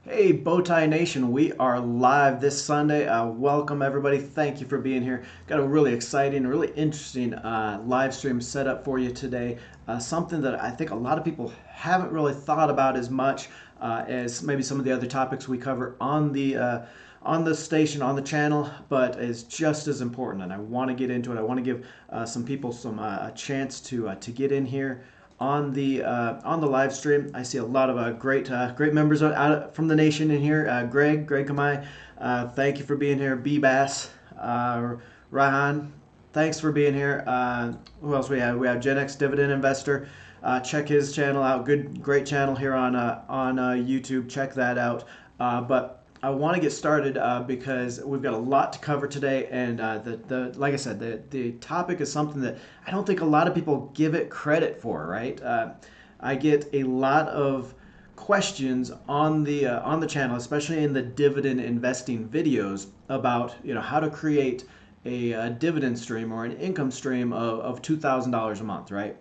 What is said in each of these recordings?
Hey, Bowtie Nation, we are live this Sunday. Welcome, everybody. Thank you for being here. Got a really exciting, really interesting live stream set up for you today. Something that I think a lot of people haven't really thought about as much as maybe some of the other topics we cover on the station, on the channel, but is just as important. And I want to get into it. I want to give some people a chance to get in here on the live stream. I see a lot of great members from the nation in here. Greg Kamai, thank you for being here. B Bass, Rahan, thanks for being here. Who else we have? We have Gen X Dividend Investor. Check his channel out. Great channel here on YouTube. Check that out. But I want to get started because we've got a lot to cover today, and like I said, the topic is something that I don't think a lot of people give it credit for. Right? I get a lot of questions on the channel, especially in the dividend investing videos, about how to create a dividend stream or an income stream of $2,000 a month. Right?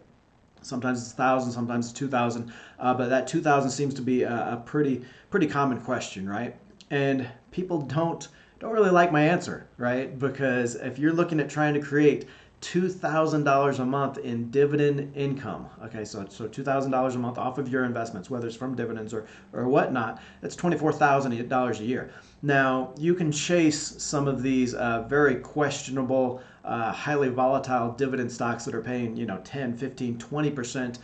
Sometimes it's 1,000, sometimes it's 2,000, but that 2,000 seems to be a pretty common question, right? And people don't really like my answer, right? Because if you're looking at trying to create $2,000 a month in dividend income, okay, so $2,000 a month off of your investments, whether it's from dividends or whatnot, that's $24,000 a year. Now, you can chase some of these very questionable, highly volatile dividend stocks that are paying 10, 15, 20%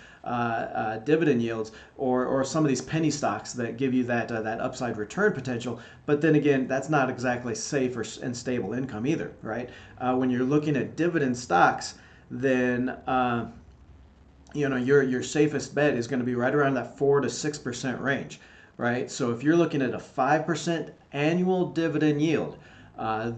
dividend yields, or some of these penny stocks that give you that upside return potential. But then again, that's not exactly safe and stable income either, right? When you're looking at dividend stocks, then your safest bet is going to be right around that 4 to 6% range, right? So if you're looking at a 5% annual dividend yield,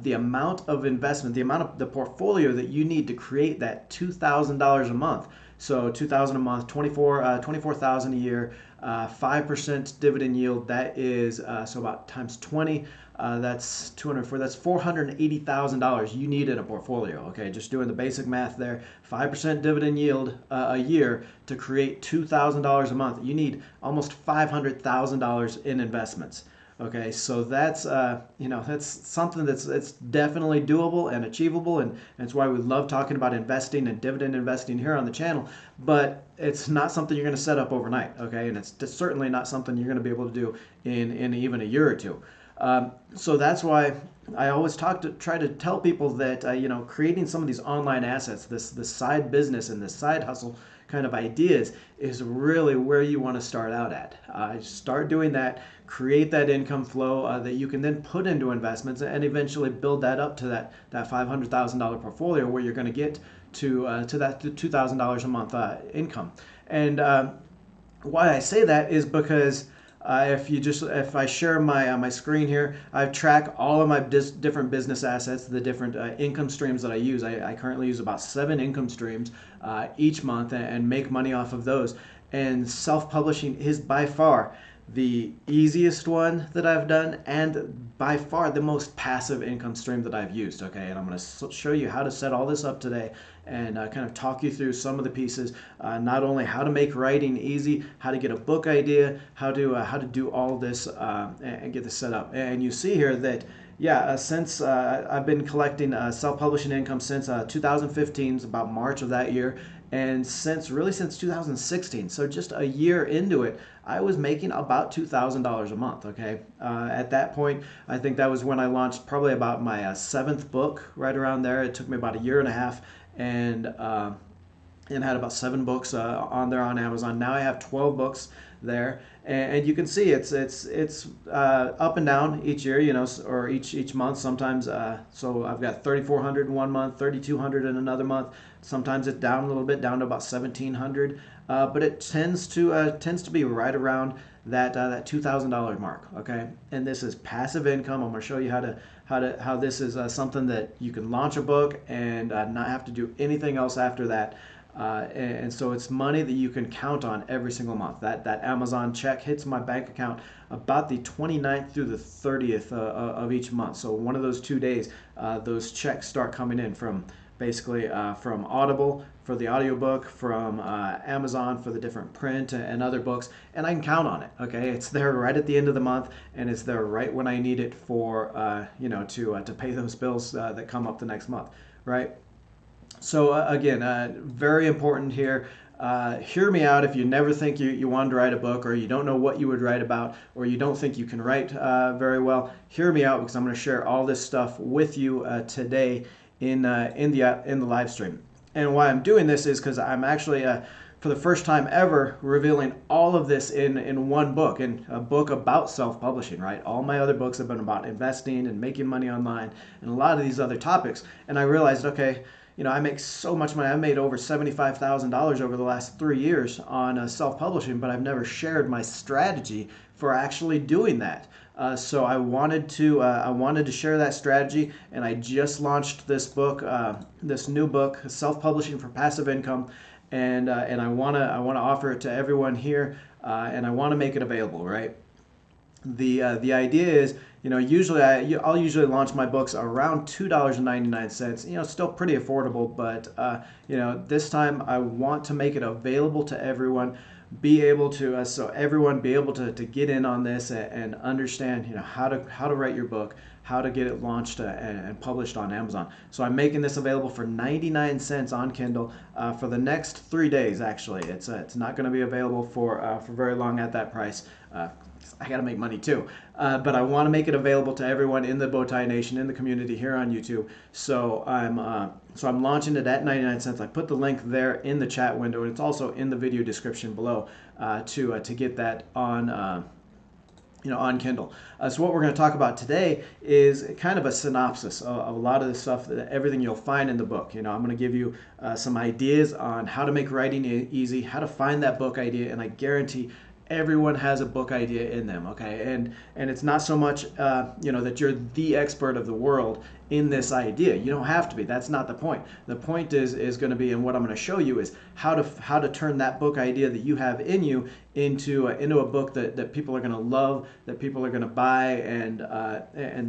the amount of investment, the amount of the portfolio that you need to create that $2,000 a month. So $2,000 a month, 24,000 a year, 5% dividend yield. That is so about times 20. That's 204. That's $480,000 you need in a portfolio. Okay, just doing the basic math there. 5% dividend yield a year to create $2,000 a month. You need almost $500,000 in investments. Okay, so that's that's something it's definitely doable and achievable, and it's why we love talking about investing and dividend investing here on the channel. But it's not something you're going to set up overnight, okay? And it's certainly not something you're going to be able to do in even a year or two. So that's why I always try to tell people that creating some of these online assets, this side business and this side hustle kind of ideas, is really where you want to start out at. Start doing that, create that income flow that you can then put into investments, and eventually build that up to that $500,000 portfolio where you're going to get to that $2,000 a month income. And why I say that is because if I share my screen here, I track all of my different business assets, the different income streams that I use. I currently use about 7 income streams each month, and make money off of those. And self-publishing is by far the easiest one that I've done, and by far the most passive income stream that I've used. Okay, and I'm going to show you how to set all this up today, and kind of talk you through some of the pieces. Not only how to make writing easy, how to get a book idea, how to do all this and get this set up. And you see here that since I've been collecting self-publishing income since 2015, about March of that year, and since 2016, so just a year into it, I was making about $2,000 a month. Okay, at that point, I think that was when I launched probably about my 7th book, right around there. It took me about a year and a half, and had about 7 books on there on Amazon. Now I have 12 books there, and you can see it's up and down each year, or each month. Sometimes, so I've got 3,400 in one month, 3,200 in another month. Sometimes it's down a little bit, down to about 1,700, but it tends to be right around that $2,000 mark. Okay, and this is passive income. I'm going to show you how this is something that you can launch a book and not have to do anything else after that. And so it's money that you can count on every single month. That Amazon check hits my bank account about the 29th through the 30th of each month. So one of those 2 days, those checks start coming in from basically from Audible for the audiobook, from Amazon for the different print and other books, and I can count on it. Okay, it's there right at the end of the month, and it's there right when I need it for to pay those bills that come up the next month, right? So again, very important here. Hear me out if you never think you want to write a book, or you don't know what you would write about, or you don't think you can write very well. Hear me out, because I'm going to share all this stuff with you today in the live stream. And why I'm doing this is because I'm actually for the first time ever revealing all of this in one book, in a book about self-publishing, right? All my other books have been about investing and making money online and a lot of these other topics. And I realized, okay, I make so much money. I made over $75,000 over the last 3 years on self-publishing, but I've never shared my strategy for actually doing that. So I wanted to share that strategy, and I just launched this book, this new book, Self-Publishing for Passive Income, and I want to offer it to everyone here, and I want to make it available, right? The idea is, usually I'll usually launch my books around $2.99. Still pretty affordable, but this time I want to make it available to everyone, be able to so everyone be able to get in on this and understand how to write your book, how to get it launched and published on Amazon. So I'm making this available for 99 cents on Kindle for the next 3 days. Actually, it's not going to be available for very long at that price. I got to make money too, but I want to make it available to everyone in the Bowtie Nation, in the community here on YouTube. So I'm launching it at 99 cents. I put the link there in the chat window, and it's also in the video description below to get that on on Kindle. So what we're going to talk about today is kind of a synopsis of a lot of the stuff, everything you'll find in the book. I'm going to give you some ideas on how to make writing easy, how to find that book idea, and I guarantee everyone has a book idea in them, okay? And it's not so much that you're the expert of the world in this idea. You don't have to be. That's not the point. The point is going to be, and what I'm going to show you is how to turn that book idea that you have in you into a book that people are going to love, that people are going to buy, and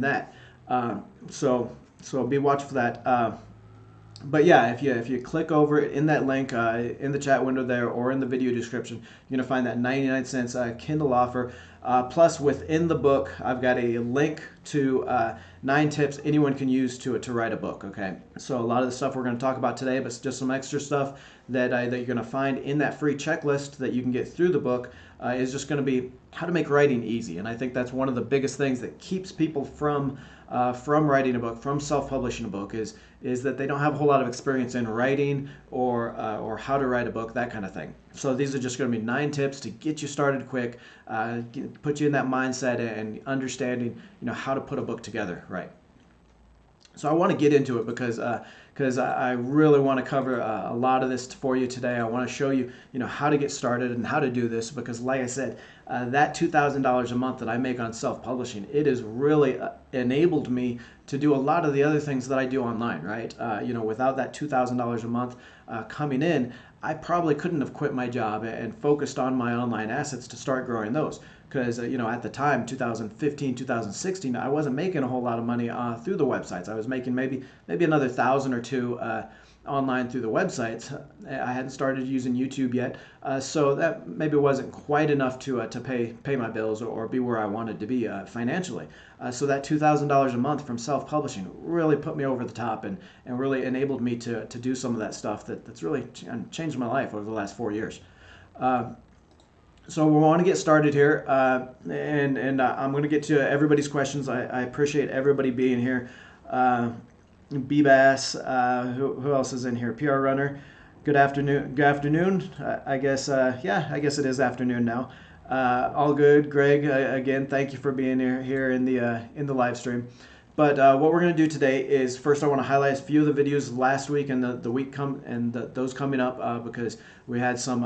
that. So be watching for that. But yeah, if you click over it in that link in the chat window there, or in the video description, you're gonna find that 99 cents Kindle offer. Plus, within the book, I've got a link to 9 tips anyone can use to write a book. Okay, so a lot of the stuff we're going to talk about today, but just some extra stuff that you're going to find in that free checklist that you can get through the book is just going to be how to make writing easy. And I think that's one of the biggest things that keeps people from writing a book, from self-publishing a book, is that they don't have a whole lot of experience in writing or how to write a book, that kind of thing. So these are just going to be 9 tips to get you started quick, put you in that mindset and understanding how to put a book together right. So I want to get into it because I really want to cover a lot of this for you today. I want to show you how to get started and how to do this, because like I said, that $2,000 a month that I make on self-publishing, it has really enabled me to do a lot of the other things that I do online, right? Without that $2,000 a month coming in, I probably couldn't have quit my job and focused on my online assets to start growing those. Because at the time, 2015, 2016, I wasn't making a whole lot of money through the websites. I was making maybe another 1,000 or 2 online through the websites. I hadn't started using YouTube yet, so that maybe wasn't quite enough to pay my bills or be where I wanted to be financially. So that $2,000 a month from self-publishing really put me over the top and really enabled me to do some of that stuff that's really changed my life over the last 4 years. So we want to get started here, and I'm going to get to everybody's questions. I appreciate everybody being here. B-Bass, who else is in here? PR Runner, good afternoon. Good afternoon. I guess I guess it is afternoon now. All good. Greg, again, thank you for being here in the live stream. But what we're going to do today is, first I want to highlight a few of the videos last week and the week those coming up, because we had some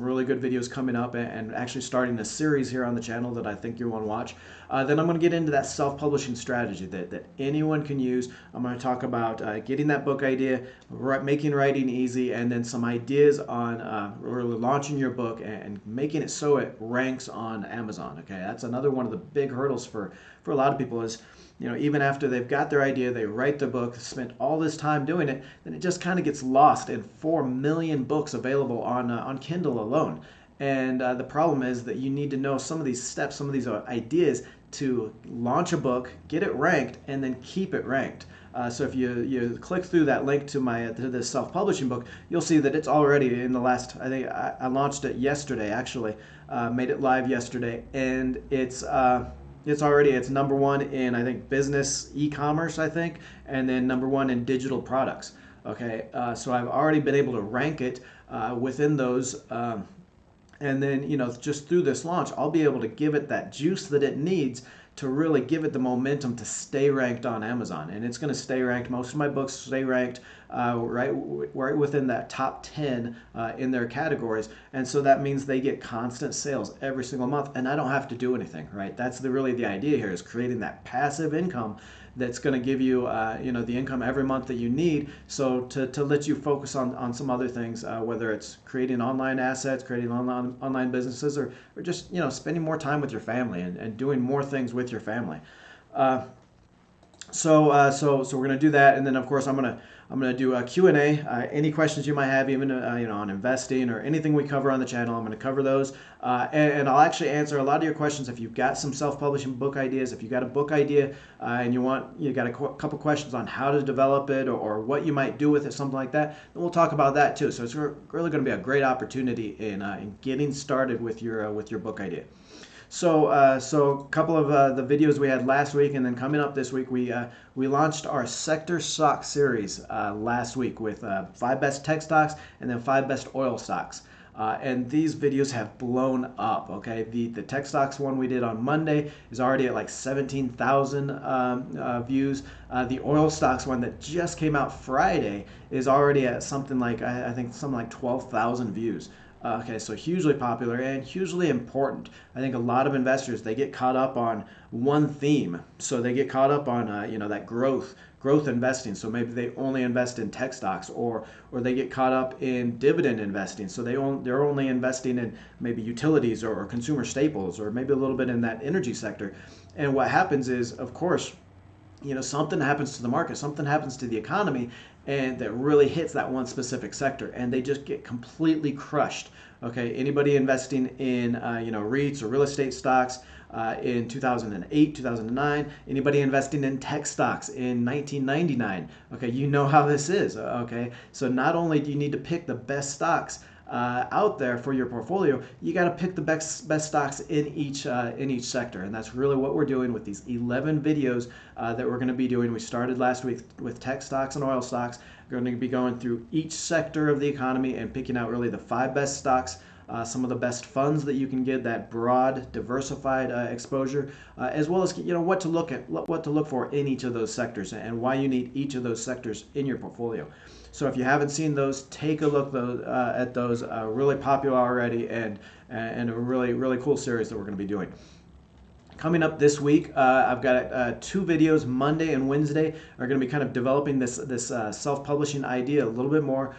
really good videos coming up, and actually starting a series here on the channel that I think you want to watch. Then I'm going to get into that self-publishing strategy that anyone can use. I'm going to talk about getting that book idea, making writing easy, and then some ideas on really launching your book and making it so it ranks on Amazon. Okay, that's another one of the big hurdles for a lot of people is, even even after they've got their idea, they write the book, spent all this time doing it, then it just kind of gets lost in 4 million books available on Kindle alone. And the problem is that you need to know some of these steps, some of these ideas to launch a book, get it ranked, and then keep it ranked. So if you click through that link to this self-publishing book, you'll see that it's already in the last, I think I launched it yesterday actually, made it live yesterday, and it's number one in, I think, business e-commerce, I think, and then number one in digital products. Okay, so I've already been able to rank it within those. And then, just through this launch, I'll be able to give it that juice that it needs to really give it the momentum to stay ranked on Amazon. And it's going to stay ranked. Most of my books stay ranked right within that top 10 in their categories. And so that means they get constant sales every single month, and I don't have to do anything, right? That's really the idea here, is creating that passive income that's going to give you, the income every month that you need, so to let you focus on some other things, whether it's creating online assets, creating online businesses, or just, spending more time with your family and doing more things with your family. So we're going to do that, and then of course I'm going to do a Q&A. Any questions you might have, even on investing or anything we cover on the channel, I'm going to cover those, and I'll actually answer a lot of your questions. If you've got some self-publishing book ideas, if you've got a book idea and you got a couple questions on how to develop it, or what you might do with it, something like that, then we'll talk about that too. So it's really going to be a great opportunity in getting started with your book idea. So a couple of the videos we had last week, and then coming up this week, we launched our sector stock series last week with 5 best tech stocks and then 5 best oil stocks. And these videos have blown up. Okay, the tech stocks one we did on Monday is already at like 17,000 views. The oil stocks one that just came out Friday is already at something like, I think something like 12,000 views. Okay, so hugely popular and hugely important. I think a lot of investors, they get caught up on one theme. So they get caught up on that growth investing. So maybe they only invest in tech stocks, or they get caught up in dividend investing. So they're only investing in maybe utilities or consumer staples, or maybe a little bit in that energy sector. And what happens is, of course, something happens to the market, something happens to the economy, and that really hits that one specific sector, and they just get completely crushed. Okay, anybody investing in REITs or real estate stocks in 2008, 2009, anybody investing in tech stocks in 1999, okay, you know how this is. Okay, so not only do you need to pick the best stocks out there for your portfolio, you got to pick the best stocks in each sector, and that's really what we're doing with these 11 videos that we're going to be doing. We started last week with tech stocks and oil stocks. We're going to be going through each sector of the economy and picking out really the 5 best stocks, some of the best funds that you can get, that broad, diversified exposure, as well as what to look for in each of those sectors, and why you need each of those sectors in your portfolio. So if you haven't seen those, take a look at those. Really popular already, and a really cool series that we're going to be doing. Coming up this week, I've got 2 videos. Monday and Wednesday are going to be kind of developing this self-publishing idea a little bit more,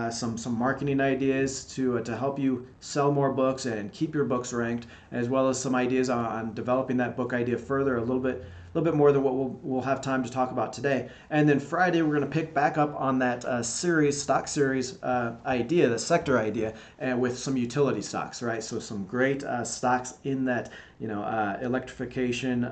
some marketing ideas to help you sell more books and keep your books ranked, as well as some ideas on developing that book idea further, a little bit more than what we'll have time to talk about today. And then Friday, we're going to pick back up on that stock series idea, the sector idea, and with some utility stocks, right? So some great stocks in that, electrification,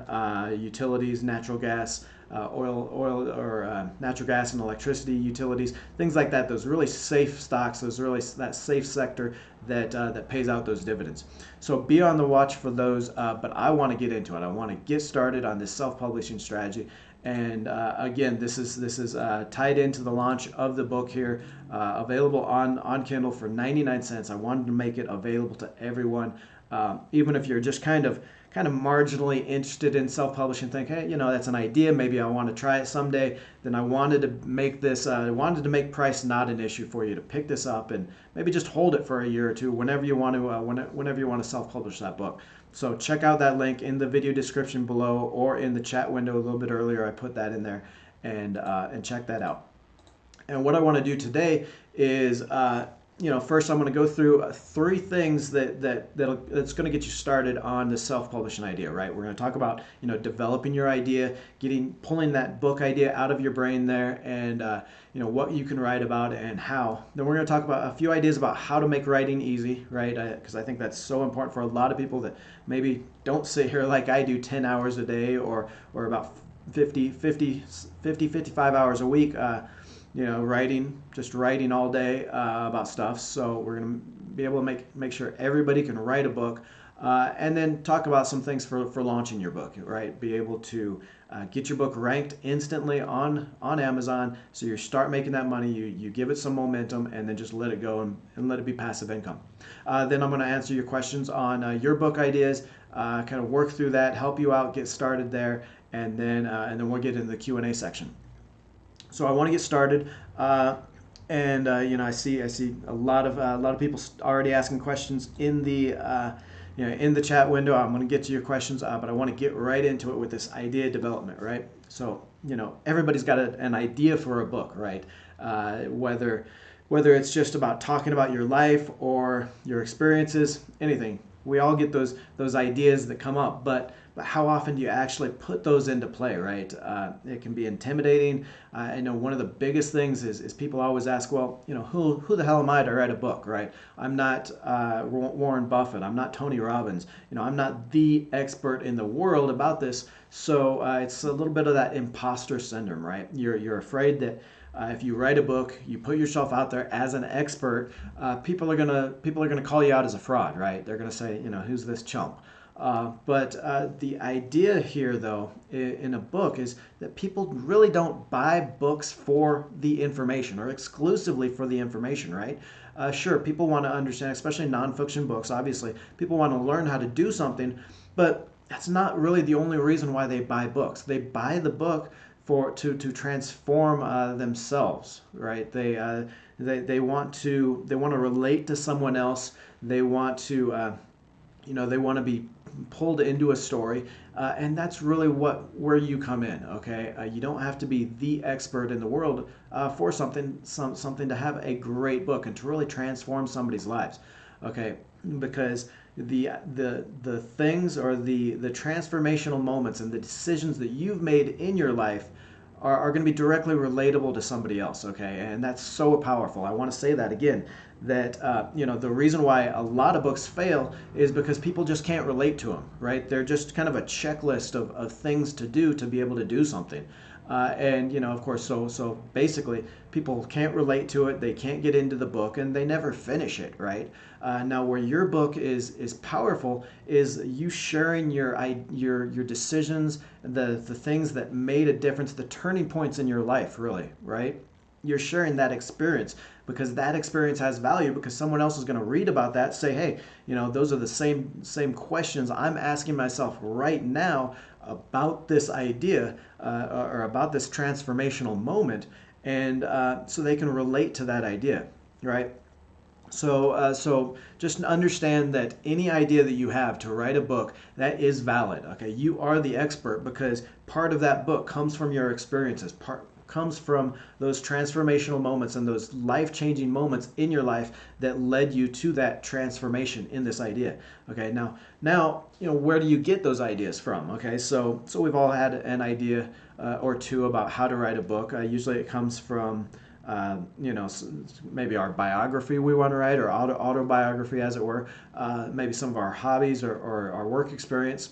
utilities, natural gas, oil or natural gas and electricity utilities, things like that. Those really safe stocks, that safe sector that pays out those dividends. So be on the watch for those. But I want to get into it. I want to get started on this self-publishing strategy. And again, this is tied into the launch of the book here, available on Kindle for 99 cents. I wanted to make it available to everyone, even if you're just kind of marginally interested in self-publishing, think, hey, that's an idea, maybe I want to try it someday. Then I wanted to make price not an issue for you, to pick this up and maybe just hold it for a year or two whenever you want to self-publish that book. So check out that link in the video description below, or in the chat window a little bit earlier. I put that in there, and check that out. And what I want to do today is first I'm going to go through three things that's going to get you started on the self-publishing idea, right? We're going to talk about, developing your idea, pulling that book idea out of your brain there, and what you can write about and how. Then we're going to talk about a few ideas about how to make writing easy, right? Because I think that's so important for a lot of people that maybe don't sit here like I do 10 hours a day or about 55 hours a week. Writing all day about stuff. So we're going to be able to make sure everybody can write a book, and then talk about some things for launching your book, right? Be able to get your book ranked instantly on Amazon, so you start making that money, you give it some momentum, and then just let it go and let it be passive income. Then I'm going to answer your questions on your book ideas, kind of work through that, help you out, get started there, and then we'll get into the Q&A section. So I want to get started, and I see a lot of people already asking questions in the in the chat window. I'm going to get to your questions, but I want to get right into it with this idea development, right? So everybody's got an idea for a book, right? Whether it's just about talking about your life or your experiences, anything. We all get those ideas that come up, but how often do you actually put those into play, right? It can be intimidating. I know one of the biggest things is people always ask, well, who the hell am I to write a book, right? I'm not Warren Buffett. I'm not Tony Robbins. I'm not the expert in the world about this. So it's a little bit of that imposter syndrome, right? You're afraid that if you write a book, you put yourself out there as an expert, people are gonna call you out as a fraud, right? They're gonna say, who's this chump? But the idea here, though, in a book is that people really don't buy books for the information or exclusively for the information, right? Sure, people want to understand, especially nonfiction books, obviously. People want to learn how to do something, but that's not really the only reason why they buy books. They buy the book to transform themselves, right? They want to relate to someone else. They want to they want to be pulled into a story, and that's really where you come in. Okay, you don't have to be the expert in the world for something to have a great book and to really transform somebody's lives. Okay, because the things or the transformational moments and the decisions that you've made in your life are going to be directly relatable to somebody else, okay? And that's so powerful. I want to say that again, that the reason why a lot of books fail is because people just can't relate to them, right? They're just kind of a checklist of things to do to be able to do something. And of course, so basically people can't relate to it, they can't get into the book, and they never finish it, right? Now where your book is powerful is you sharing your decisions, the things that made a difference, the turning points in your life, really, right? You're sharing that experience because that experience has value, because someone else is going to read about that, say, hey, those are the same questions I'm asking myself right now about this idea or about this transformational moment, and so they can relate to that idea, right? So just understand that any idea that you have to write a book, that is valid. Okay, you are the expert because part of that book comes from your experiences, comes from those transformational moments and those life-changing moments in your life that led you to that transformation in this idea. Okay, now where do you get those ideas from? Okay, so we've all had an idea or two about how to write a book. Usually it comes from maybe our biography we want to write, or autobiography, as it were, maybe some of our hobbies or our work experience.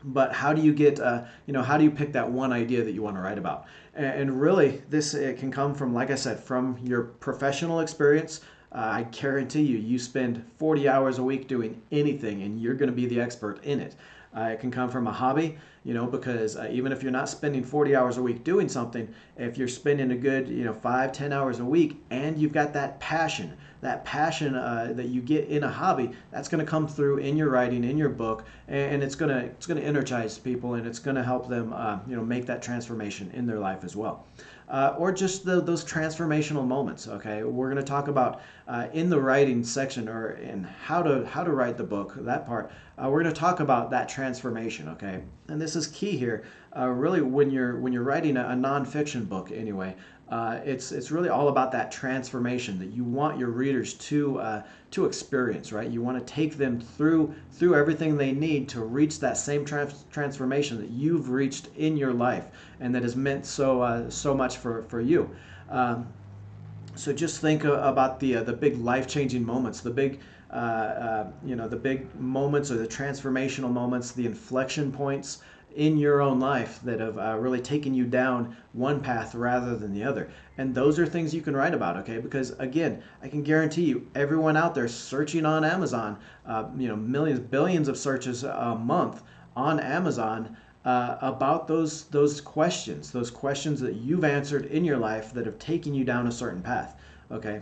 But how do you get, how do you pick that one idea that you want to write about? And really, it can come from, like I said, from your professional experience. I guarantee you spend 40 hours a week doing anything, and you're going to be the expert in it. It can come from a hobby, because even if you're not spending 40 hours a week doing something, if you're spending a good, 5-10 hours a week, and you've got that passion that you get in a hobby, that's going to come through in your writing, in your book, and it's going to energize people, and it's going to help them, make that transformation in their life as well. Or just those transformational moments. Okay, we're going to talk about in the writing section, or in how to write the book, that part. We're going to talk about that transformation. Okay, and this is key here. Really, when you're writing a nonfiction book, anyway, It's really all about that transformation that you want your readers to experience, right? You want to take them through everything they need to reach that same transformation that you've reached in your life and that has meant so much for you. So just think about the big life-changing moments, the big the big moments or the transformational moments, the inflection points in your own life that have really taken you down one path rather than the other. And those are things you can write about, okay? Because again, I can guarantee you, everyone out there searching on Amazon, millions, billions of searches a month on Amazon about those questions that you've answered in your life that have taken you down a certain path, okay?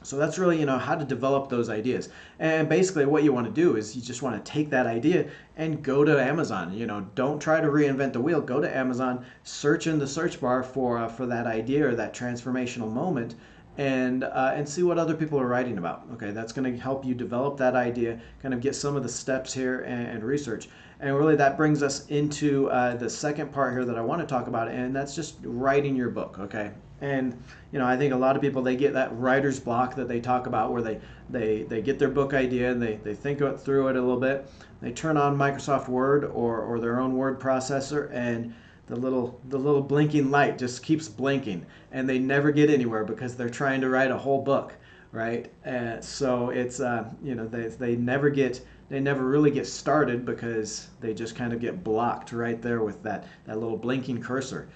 So that's really, how to develop those ideas. And basically what you want to do is you just want to take that idea and go to Amazon. Don't try to reinvent the wheel. Go to Amazon, search in the search bar for that idea or that transformational moment, and see what other people are writing about. Okay, that's going to help you develop that idea, kind of get some of the steps here and research. And really that brings us into the second part here that I want to talk about, and that's just writing your book, okay? And I think a lot of people, they get that writer's block that they talk about where they get their book idea and they think through it a little bit. They turn on Microsoft Word or their own word processor, and the little blinking light just keeps blinking, and they never get anywhere because they're trying to write a whole book, right? So it's they never really get started because they just kind of get blocked right there with that little blinking cursor.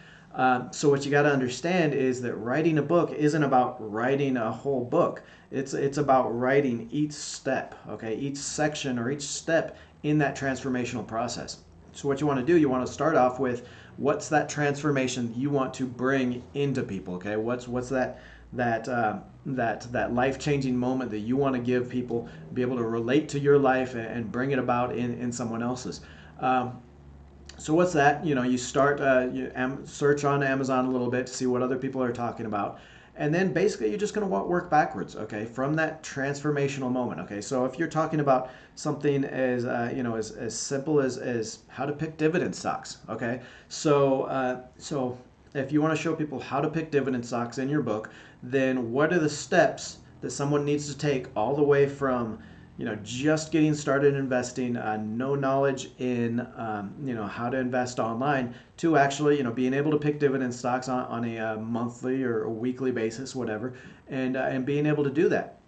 So what you got to understand is that writing a book isn't about writing a whole book. It's about writing each step, okay, each section or each step in that transformational process. So what you want to do, you want to start off with what's that transformation you want to bring into people, okay? What's that life-changing moment that you want to give people, be able to relate to your life and bring it about in someone else's. So what's that? You start, search on Amazon a little bit to see what other people are talking about. And then basically you're just going to work backwards, okay, from that transformational moment, okay? So if you're talking about something as, as simple as how to pick dividend stocks, okay? So if you want to show people how to pick dividend stocks in your book, then what are the steps that someone needs to take all the way from just getting started investing, no knowledge in, how to invest online, to actually, being able to pick dividend stocks on a monthly or a weekly basis, whatever, and being able to do that.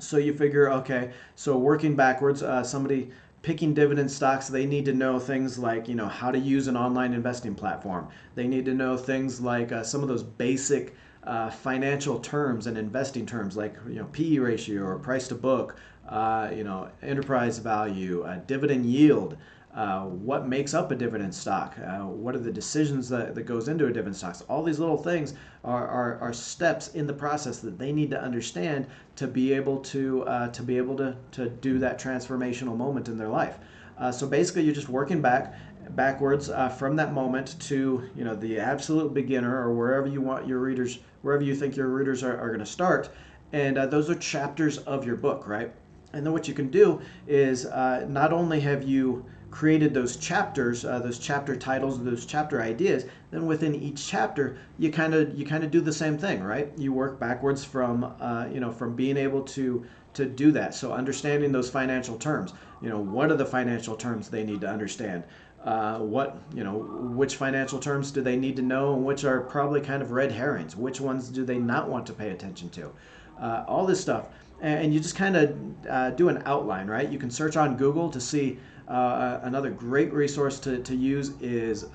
So you figure, okay, so working backwards, somebody picking dividend stocks, they need to know things like, how to use an online investing platform. They need to know things like some of those basic financial terms and investing terms like, PE ratio or price to book, enterprise value, dividend yield, what makes up a dividend stock, what are the decisions that goes into a dividend stock. All these little things are steps in the process that they need to understand to be able to do that transformational moment in their life. So basically, you're just working backwards from that moment to the absolute beginner or wherever you think your readers are going to start, and those are chapters of your book, right? And then what you can do is not only have you created those chapters, those chapter titles, those chapter ideas, then within each chapter you kind of do the same thing, right? You work backwards from from being able to do that. So understanding those financial terms, what are the financial terms they need to understand? Which financial terms do they need to know, and which are probably kind of red herrings? Which ones do they not want to pay attention to? All this stuff. And you just kind of do an outline, right? You can search on Google to see. Another great resource to use is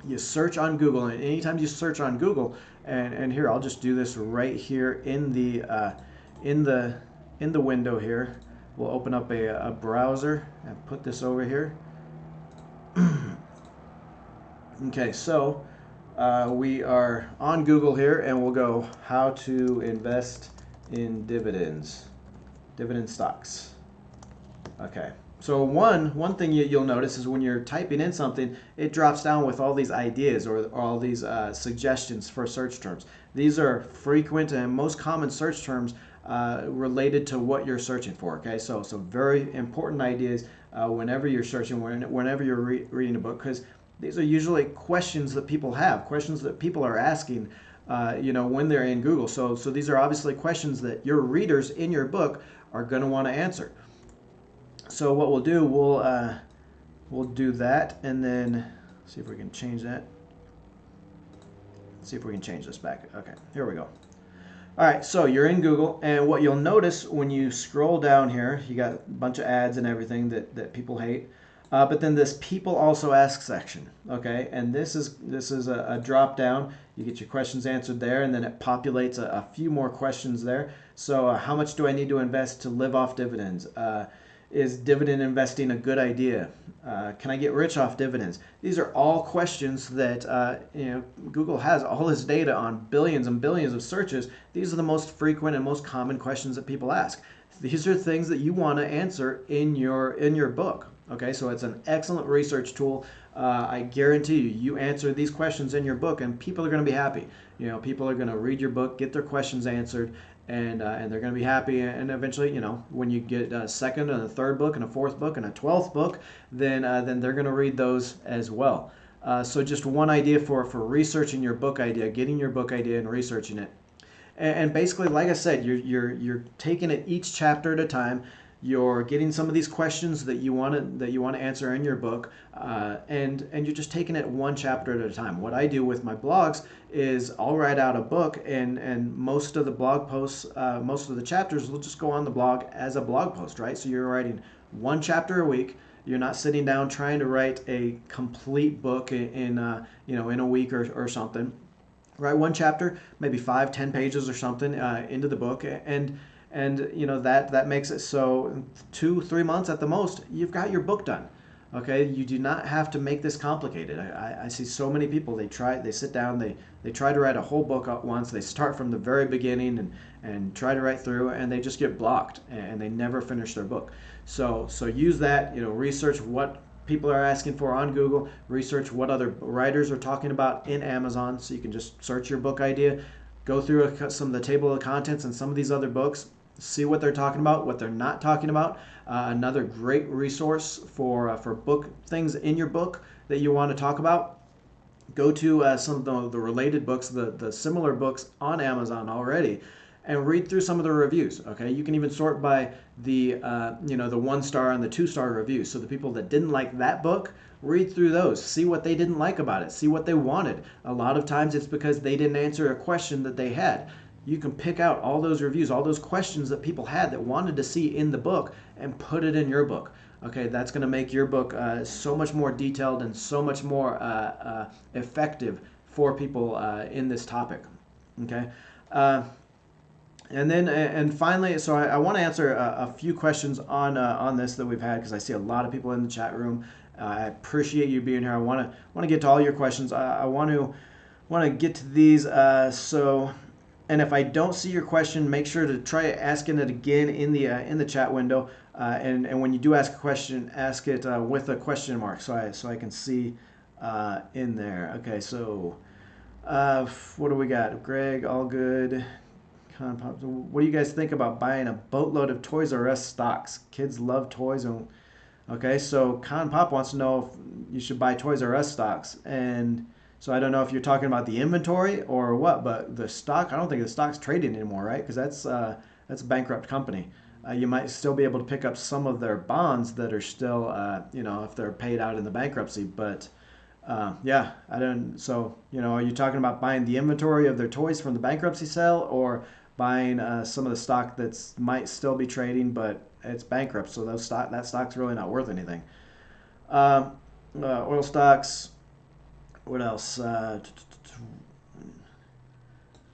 you search on Google, and anytime you search on Google, and here I'll just do this right here in the window here. We'll open up a browser and put this over here. Okay, so we are on Google here, and we'll go how to invest in dividend stocks. Okay. So one thing you'll notice is when you're typing in something, it drops down with all these ideas or all these suggestions for search terms. These are frequent and most common search terms related to what you're searching for. Okay, so very important ideas whenever you're searching, whenever you're reading a book, because These are usually questions that people have, questions that people are asking, when they're in Google. So these are obviously questions that your readers in your book are going to want to answer. So what we'll do, we'll do that, and then see if we can change that. See if we can change this back. Okay, here we go. All right, so you're in Google, and what you'll notice when you scroll down here, you got a bunch of ads and everything that people hate. But then this people also ask section, okay? And this is a drop down. You get your questions answered there, and then it populates a few more questions there. So how much do I need to invest to live off dividends? Is dividend investing a good idea? Can I get rich off dividends? These are all questions that Google has all this data on billions and billions of searches. These are the most frequent and most common questions that people ask. These are things that you want to answer in your book. Okay, so it's an excellent research tool. I guarantee you answer these questions in your book, and people are going to be happy. People are going to read your book, get their questions answered, and they're going to be happy. And eventually, when you get a second and a third book and a fourth book and a 12th book, then they're going to read those as well. So just one idea for researching your book idea, getting your book idea and researching it. And basically, like I said, you're taking it each chapter at a time. You're getting some of these questions that you want to answer in your book, and you're just taking it one chapter at a time. What I do with my blogs is I'll write out a book, and most of the blog posts, most of the chapters will just go on the blog as a blog post, right? So you're writing one chapter a week. You're not sitting down trying to write a complete book in a week or something. Write one chapter, maybe 5-10 pages or something into the book, and that makes it so 2-3 months at the most, you've got your book done. Okay, you do not have to make this complicated. I see so many people, they sit down, they try to write a whole book at once. They start from the very beginning and try to write through, and they just get blocked, and they never finish their book. So use that, research what people are asking for on Google, research what other writers are talking about in Amazon, so you can just search your book idea, go through some of the table of contents and some of these other books, see what they're talking about, what they're not talking about. Another great resource for book things in your book that you want to talk about. Go to some of the related books, the similar books on Amazon already, and read through some of the reviews. Okay, you can even sort by the the 1-star and the 2-star reviews. So the people that didn't like that book, read through those, see what they didn't like about it, see what they wanted. A lot of times it's because they didn't answer a question that they had. You can pick out all those reviews, all those questions that people had that wanted to see in the book, and put it in your book. Okay, that's going to make your book so much more detailed and so much more effective for people in this topic. Okay, and finally, so I want to answer a few questions on this that we've had, because I see a lot of people in the chat room. I appreciate you being here. I want to get to all your questions. I want to get to these. And if I don't see your question, make sure to try asking it again in the chat window. And when you do ask a question, ask it with a question mark, so I can see in there. Okay, so what do we got? Greg, all good. What do you guys think about buying a boatload of Toys R Us stocks? Kids love toys. Okay, so Con Pop wants to know if you should buy Toys R Us stocks, and so I don't know if you're talking about the inventory or what, but the stock, I don't think the stock's trading anymore, right? Because that's a bankrupt company. You might still be able to pick up some of their bonds that are still, if they're paid out in the bankruptcy. But yeah, I don't. So are you talking about buying the inventory of their toys from the bankruptcy sale, or buying some of the stock that's might still be trading, but it's bankrupt, so that stock's really not worth anything. Oil stocks. What else?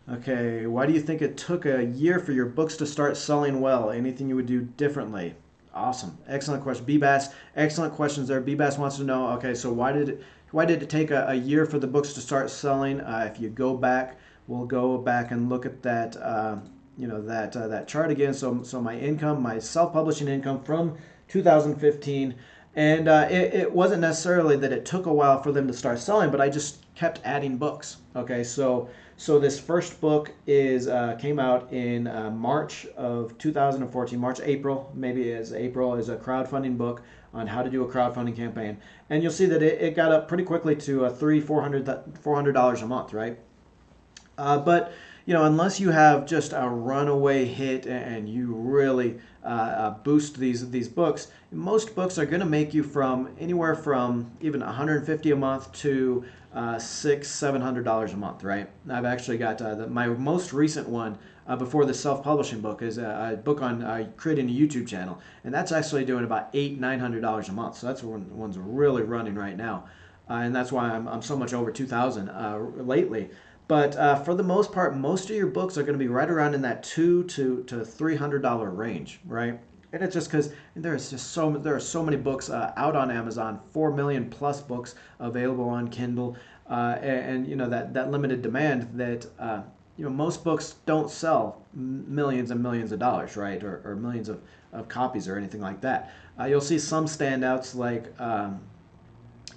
Okay, why do you think it took a year for your books to start selling well? Anything you would do differently? Awesome, excellent question, B-Bass. Excellent questions there. B-Bass wants to know. Okay, so why did it take a year for the books to start selling? If you go back, we'll go back and look at that. That chart again. So my income, my self-publishing income from 2015 And it wasn't necessarily that it took a while for them to start selling, but I just kept adding books. Okay, so this first book is came out in March of 2014, April, maybe as April, is a crowdfunding book on how to do a crowdfunding campaign. And you'll see that it got up pretty quickly to $400 a month, right? But unless you have just a runaway hit and you really boost these books, most books are going to make you from anywhere from even $150 a month to $600-700 a month, right? I've actually got my most recent one before the self-publishing book is a book on creating a YouTube channel, and that's actually doing about $800-900 a month. So that's one's really running right now, and that's why I'm so much over 2,000 lately. But for the most part, most of your books are going to be right around in that $200 to $300 range, right? And it's just because there are so many books out on Amazon, 4 million plus books available on Kindle, and that limited demand that most books don't sell millions and millions of dollars, right, or millions of copies or anything like that. You'll see some standouts like.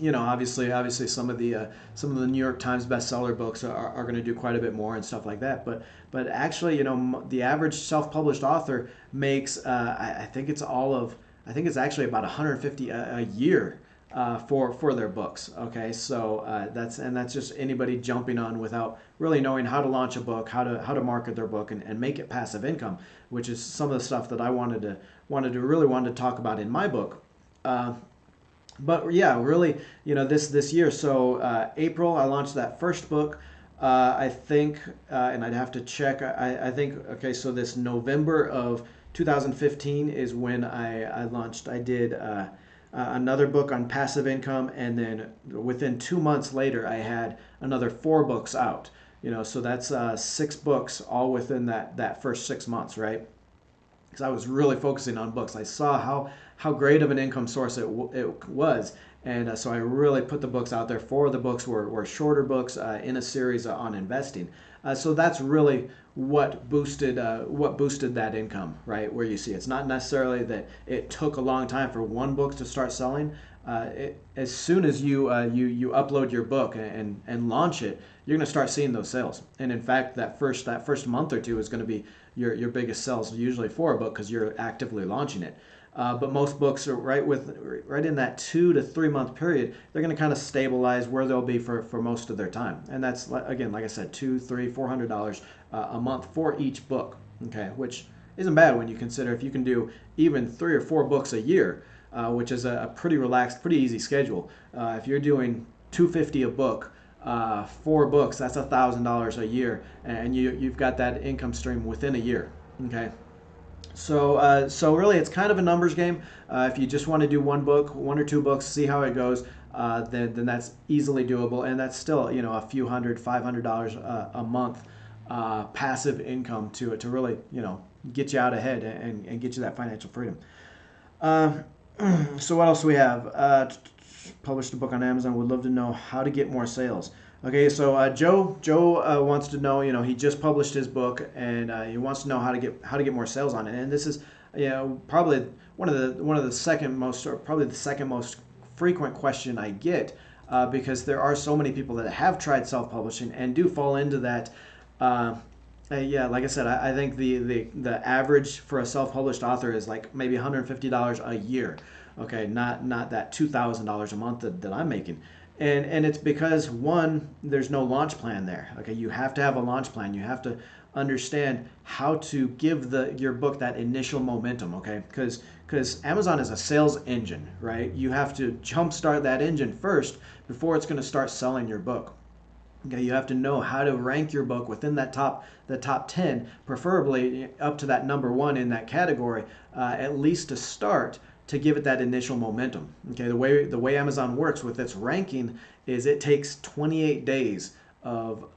Obviously, some of the New York Times bestseller books are going to do quite a bit more and stuff like that. But actually, the average self-published author makes I think it's actually about 150 a year for their books. Okay, so that's just anybody jumping on without really knowing how to launch a book, how to market their book and make it passive income, which is some of the stuff that I wanted to talk about in my book. But yeah, really, this year. So April, I launched that first book. I think, and I'd have to check. I think, okay, so this November of 2015 is when I launched. I did another book on passive income, and then within 2 months later, I had another 4 books out. So that's 6 books all within that first 6 months, right? Because I was really focusing on books. I saw how great of an income source it was, and so I really put the books out there. 4 of the books were shorter books in a series on investing. So that's really what boosted that income, right? Where you see it's not necessarily that it took a long time for one book to start selling. As soon as you upload your book and launch it, you're going to start seeing those sales. And in fact, that first month or two is going to be your biggest sales usually for a book because you're actively launching it. But most books are right in that 2 to 3 month period. They're going to kind of stabilize where they'll be for most of their time, and that's again, like I said, $200-400 a month for each book. Okay, which isn't bad when you consider if you can do even 3 or 4 books a year, which is a pretty relaxed, pretty easy schedule. If you're doing $250 a book. 4 books, that's $1,000 a year, and you've got that income stream within a year. Okay, so really it's kind of a numbers game. If you just want to do 1 or 2 books, see how it goes, then that's easily doable, and that's still a few $500 a month passive income to really get you out ahead and get you that financial freedom. So what else do we have? Published a book on Amazon. Would love to know how to get more sales. Okay, so Joe wants to know. He just published his book, and he wants to know how to get more sales on it. And this is probably one of the second most, or probably the second most frequent question I get, because there are so many people that have tried self-publishing and do fall into that. Yeah, like I said, I think the average for a self-published author is like maybe $150 a year. Okay, not that $2,000 a month that I'm making. And it's because, one, there's no launch plan there. Okay, you have to have a launch plan. You have to understand how to give your book that initial momentum. Okay, because Amazon is a sales engine, right? You have to jumpstart that engine first before it's going to start selling your book. Okay, you have to know how to rank your book within the top 10, preferably up to that number 1 in that category, at least to start, to give it that initial momentum. Okay, the way Amazon works with its ranking is it takes 28 days of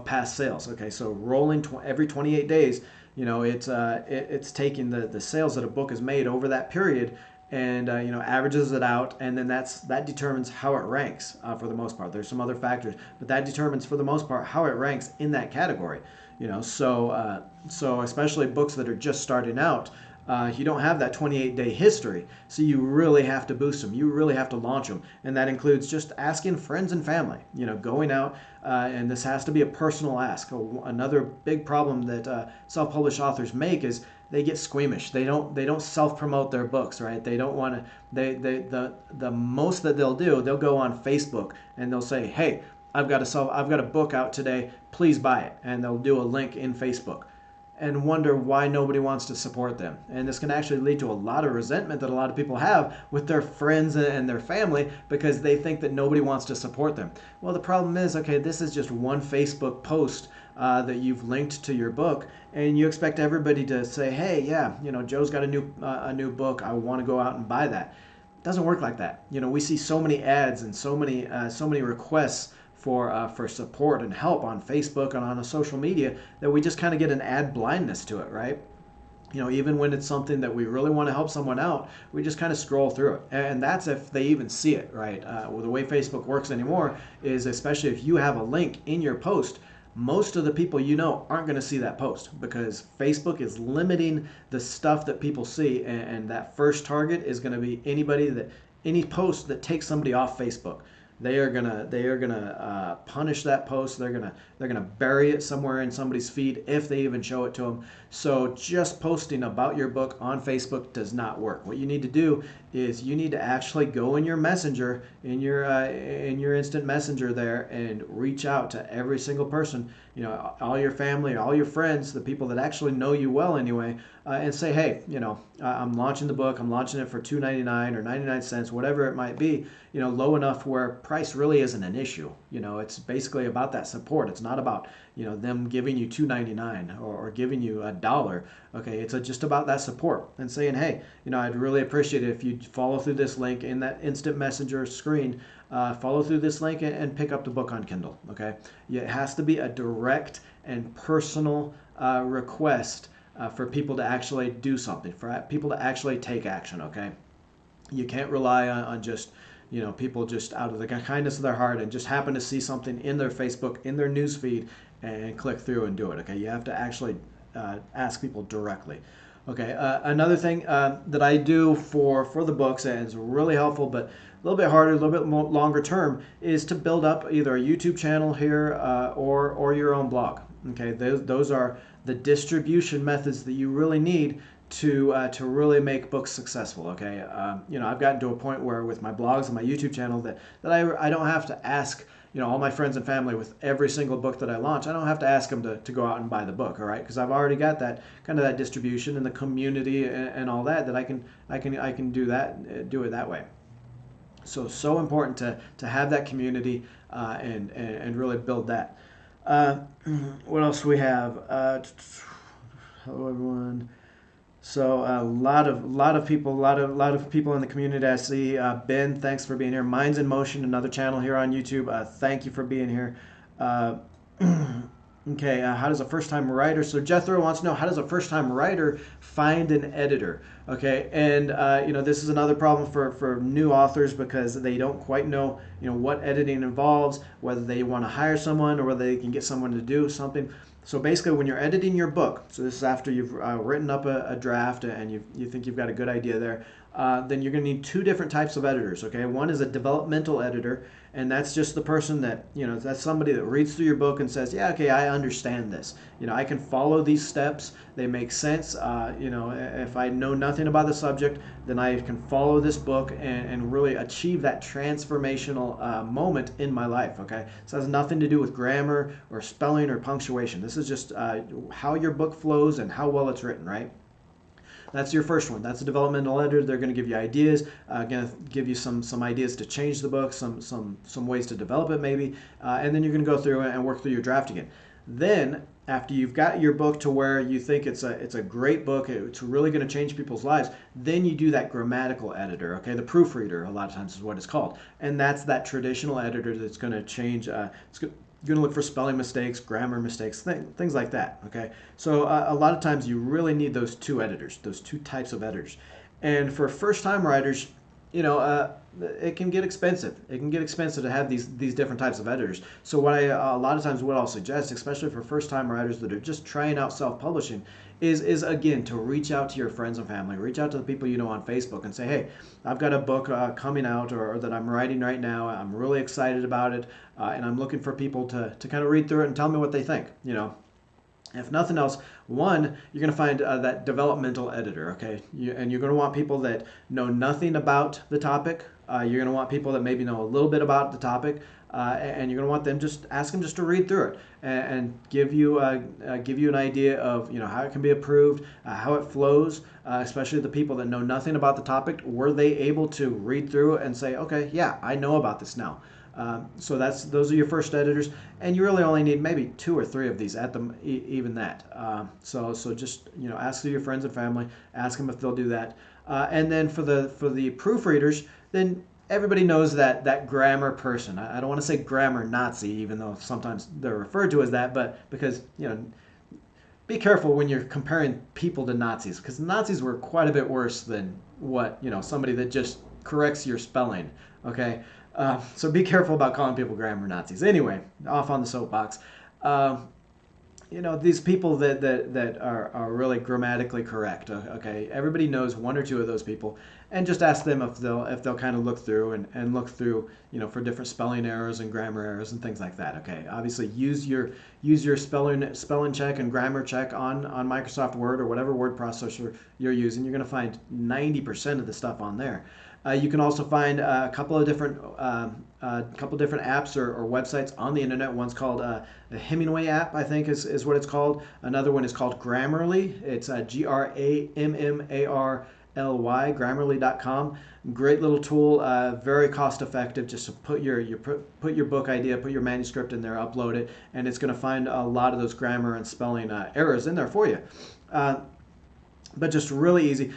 past sales. Okay, so rolling every 28 days, it's taking the sales that a book has made over that period and averages it out, and then that determines how it ranks for the most part. There's some other factors, but that determines for the most part how it ranks in that category. So especially books that are just starting out, You don't have that 28-day history, so you really have to boost them. You really have to launch them, and that includes just asking friends and family. Going out, and this has to be a personal ask. Another big problem that self-published authors make is they get squeamish. They don't self-promote their books, right? They don't want to. The most that they'll do, they'll go on Facebook and they'll say, "Hey, I've got a book out today. Please buy it," and they'll do a link in Facebook, and wonder why nobody wants to support them. And this can actually lead to a lot of resentment that a lot of people have with their friends and their family because they think that nobody wants to support them. Well, the problem is, okay, this is just one Facebook post that you've linked to your book, and you expect everybody to say, "Hey, yeah, Joe's got a new book. I want to go out and buy that." It doesn't work like that. We see so many ads and so many requests for support and help on Facebook and on a social media that we just kind of get an ad blindness to it, right? Even when it's something that we really want to help someone out, we just kind of scroll through it. And that's if they even see it, right? Well, the way Facebook works anymore is, especially if you have a link in your post, most of the people aren't going to see that post because Facebook is limiting the stuff that people see. And that first target is going to be any post that takes somebody off Facebook. They are gonna punish that post. They're gonna bury it somewhere in somebody's feed if they even show it to them. So just posting about your book on Facebook does not work. What you need to do is you need to actually go in your messenger, in your instant messenger there, and reach out to every single person, all your family, all your friends, the people that actually know you well anyway, and say, "Hey, I'm launching the book. I'm launching it for $2.99 or 99 cents, whatever it might be, low enough where price really isn't an issue." It's basically about that support. It's not about them giving you $2.99 or giving you $1. Okay, it's just about that support and saying, "Hey, I'd really appreciate it if you follow through this link in that instant messenger screen. Follow through this link and pick up the book on Kindle." Okay, it has to be a direct and personal request for people to actually do something, for people to actually take action. Okay, you can't rely on just people just out of the kindness of their heart and just happen to see something in their Facebook, in their news feed, and click through and do it. Okay, you have to actually ask people directly. Okay, another thing that I do for the books, and it's really helpful, but a little bit harder, a little bit more longer term, is to build up either a YouTube channel here or your own blog. Okay, those are the distribution methods that you really need to really make books successful. Okay, I've gotten to a point where with my blogs and my YouTube channel that I don't have to ask all my friends and family with every single book that I launch. I don't have to ask them to go out and buy the book, all right? Because I've already got that kind of that distribution and the community and all that I can do it that way. So important to have that community and really build that. What else we have? Hello everyone. So a lot of people in the community I see. Ben, thanks for being here. Minds in Motion, another channel here on YouTube. Thank you for being here. Okay, how does a first-time writer? So Jethro wants to know, how does a first-time writer find an editor? Okay, and this is another problem for new authors because they don't quite know what editing involves, whether they want to hire someone or whether they can get someone to do something. So basically, when you're editing your book, so this is after you've written up a draft and you think you've got a good idea there, then you're going to need two different types of editors. Okay, one is a developmental editor, and that's just the person that that's somebody that reads through your book and says, "Yeah, okay, I understand this. I can follow these steps. They make sense. If I know nothing about the subject, then I can follow this book and really achieve that transformational moment in my life." Okay, so it has nothing to do with grammar or spelling or punctuation. This is just how your book flows and how well it's written, right? That's your first one. That's a developmental editor. They're going to give you ideas, going to give you some ideas to change the book, some ways to develop it maybe, and then you're going to go through and work through your draft again. Then after you've got your book to where you think it's a great book, it's really going to change people's lives, then you do that grammatical editor. Okay, the proofreader a lot of times is what it's called, and that's that traditional editor that's going to change. You're going to look for spelling mistakes, grammar mistakes, things like that. Okay, so a lot of times you really need those two editors, those two types of editors. And for first-time writers, it can get expensive. It can get expensive to have these different types of editors. So a lot of times what I'll suggest, especially for first-time writers that are just trying out self-publishing, is again to reach out to your friends and family, reach out to the people you know on Facebook and say, hey, I've got a book coming out or that I'm writing right now. I'm really excited about it, and I'm looking for people to kind of read through it and tell me what they think. If nothing else, one, you're going to find that developmental editor, okay? And you're going to want people that know nothing about the topic. You're going to want people that maybe know a little bit about the topic, and you're going to want them ask them just to read through it and give you an idea of how it can be approved, how it flows, especially the people that know nothing about the topic. Were they able to read through it and say, okay, yeah, I know about this now? So those are your first editors, and you really only need maybe 2 or 3 of these at them, even that. So just ask your friends and family, ask them if they'll do that, and then for the proofreaders, then everybody knows that grammar person. I don't want to say grammar Nazi, even though sometimes they're referred to as that, but because be careful when you're comparing people to Nazis, because Nazis were quite a bit worse than what somebody that just corrects your spelling. Okay. So be careful about calling people grammar Nazis. Anyway, off on the soapbox. These people that are really grammatically correct. Okay, everybody knows 1 or 2 of those people, and just ask them if they'll kind of look through and look through for different spelling errors and grammar errors and things like that. Okay, obviously use your spelling check and grammar check on Microsoft Word or whatever word processor you're using. You're going to find 90% of the stuff on there. You can also find a couple of different apps or websites on the internet. One's called the Hemingway app, I think is what it's called. Another one is called Grammarly. It's Grammarly, Grammarly.com. Great little tool, very cost effective. Just to put your book idea, put your manuscript in there, upload it, and it's going to find a lot of those grammar and spelling errors in there for you. But just really easy.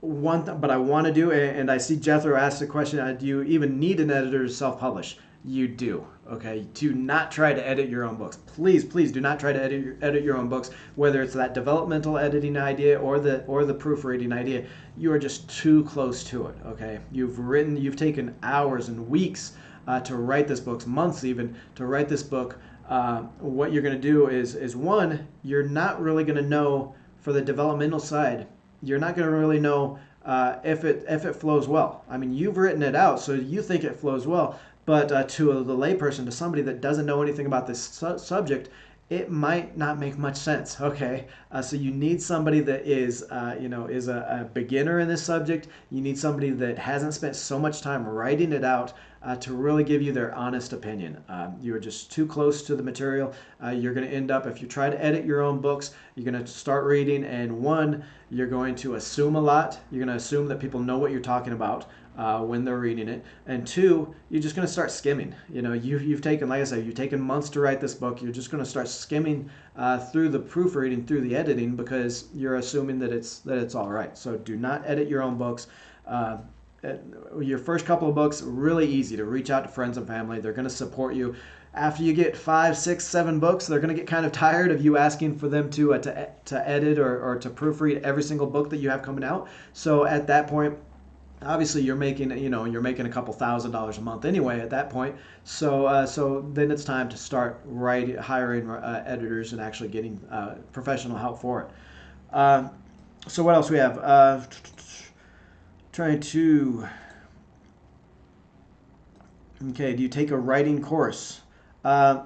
But I want to do, and I see Jethro asked the question, do you even need an editor to self-publish? You do, okay? Do not try to edit your own books. Please do not try to edit your own books, whether it's that developmental editing idea or the proofreading idea. You are just too close to it, okay? You've taken hours and weeks to write this book, months even, to write this book. What you're going to do is one, you're not really going to know for the developmental side. You're not going to really know if it flows well. I mean, you've written it out, so you think it flows well, but to the layperson, to somebody that doesn't know anything about this subject, it might not make much sense. Okay, so you need somebody that is a beginner in this subject. You need somebody that hasn't spent so much time writing it out to really give you their honest opinion. You are just too close to the material. You're going to end up, if you try to edit your own books, you're going to start reading, and one, you're going to assume a lot. You're going to assume that people know what you're talking about when they're reading it, and two, you're just going to start skimming. You've taken, like I said, you've taken months to write this book. You're just going to start skimming through the proofreading, through the editing, because you're assuming that it's all right. So do not edit your own books. Your first couple of books, really easy to reach out to friends and family. They're going to support you. After you get 5, 6, 7 books, they're going to get kind of tired of you asking for them to edit or to proofread every single book that you have coming out. So at that point, obviously you're making a couple $1,000s a month anyway at that point. So then it's time to start hiring editors and actually getting professional help for it. So what else we have? Trying to. Okay, do you take a writing course? I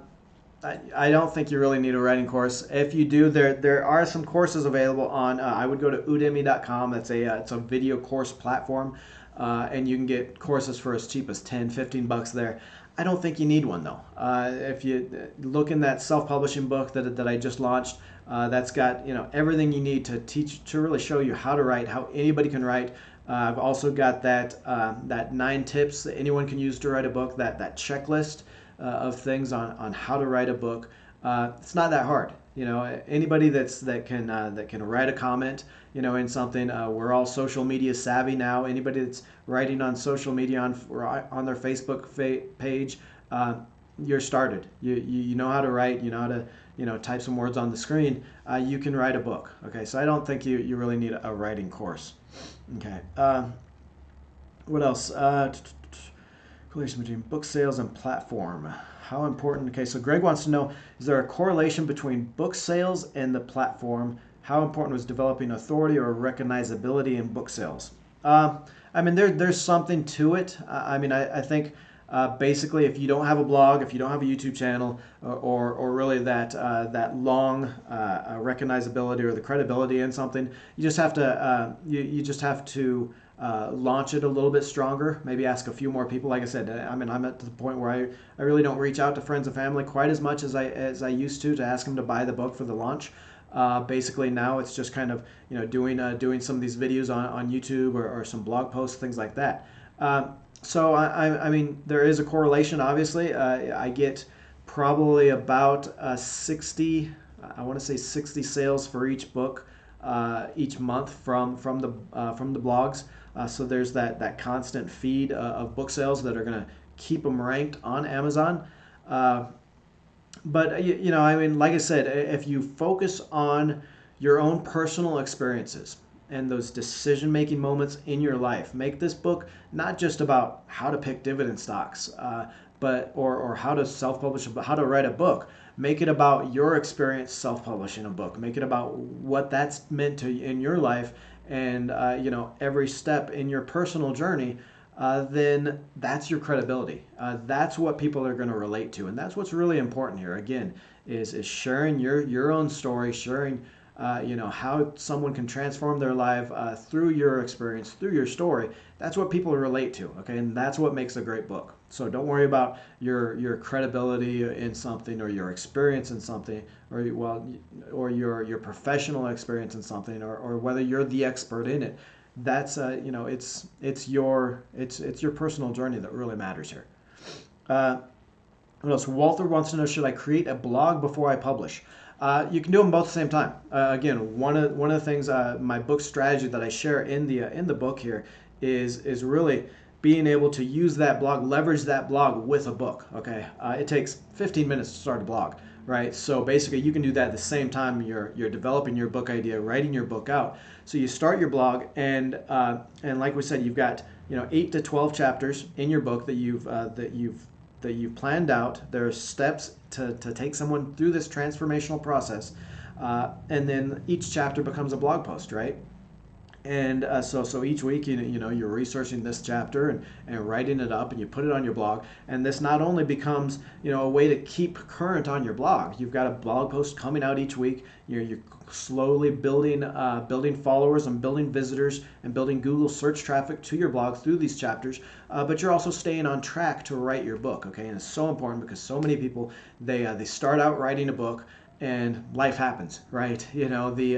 don't think you really need a writing course. If you do, there are some courses available on. I would go to udemy.com. It's a video course platform, and you can get courses for as cheap as $10-15 there. I don't think you need one though. If you look in that self-publishing book that I just launched, that's got everything you need to really show you how to write, how anybody can write. I've also got that 9 tips that anyone can use to write a book. That checklist of things on how to write a book. It's not that hard. Anybody that can write a comment, in something. We're all social media savvy now. Anybody that's writing on social media on their Facebook page, you're started. You know how to write. You know how to type some words on the screen. You can write a book. Okay, so I don't think you really need a writing course. Okay. What else? Correlation between book sales and platform. How important? Okay, so Greg wants to know, is there a correlation between book sales and the platform how important was developing authority or recognizability in book sales? I mean, there's something to it. I think basically, if you don't have a blog, if you don't have a YouTube channel, or really that long recognizability or the credibility in something, you just have to you just have to launch it a little bit stronger. Maybe ask a few more people. Like I said, I'm at the point where I really don't reach out to friends and family quite as much as I used to ask them to buy the book for the launch. Basically now it's just kind of doing some of these videos on YouTube or some blog posts, things like that. So I mean, there is a correlation. Obviously, I get probably about 60. I want to say 60 sales for each book each month from the blogs. So there's that constant feed of book sales that are going to keep them ranked on Amazon. But I mean, like I said, if you focus on your own personal experiences and those decision-making moments in your life, make this book not just about how to pick dividend stocks, but or how to self-publish, how to write a book. Make it about your experience self-publishing a book. Make it about what that's meant to in your life, and every step in your personal journey. Then that's your credibility. That's what people are going to relate to, and that's what's really important here. Again, is sharing your own story, sharing how someone can transform their life through your experience, through your story. That's what people relate to. Okay, and that's what makes a great book. So don't worry about your credibility in something, or your experience in something, or your professional experience in something, or whether you're the expert in it. That's it's your personal journey that really matters here. What else? Walter wants to know, should I create a blog before I publish? You can do them both at the same time. Again, one of the things, my book strategy that I share in the book here is really being able to use that blog, leverage that blog with a book. Okay, it takes 15 minutes to start a blog, right? So basically, you can do that at the same time you're developing your book idea, writing your book out. So you start your blog, and like we said, you've got 8 to 12 chapters in your book that you've planned out. There are steps to take someone through this transformational process, and then each chapter becomes a blog post, right? And so each week, you're researching this chapter and writing it up, and you put it on your blog. And this not only becomes a way to keep current on your blog. You've got a blog post coming out each week. You're slowly building followers and building visitors and building Google search traffic to your blog through these chapters. But you're also staying on track to write your book. Okay, and it's so important because so many people they start out writing a book, and life happens, right? They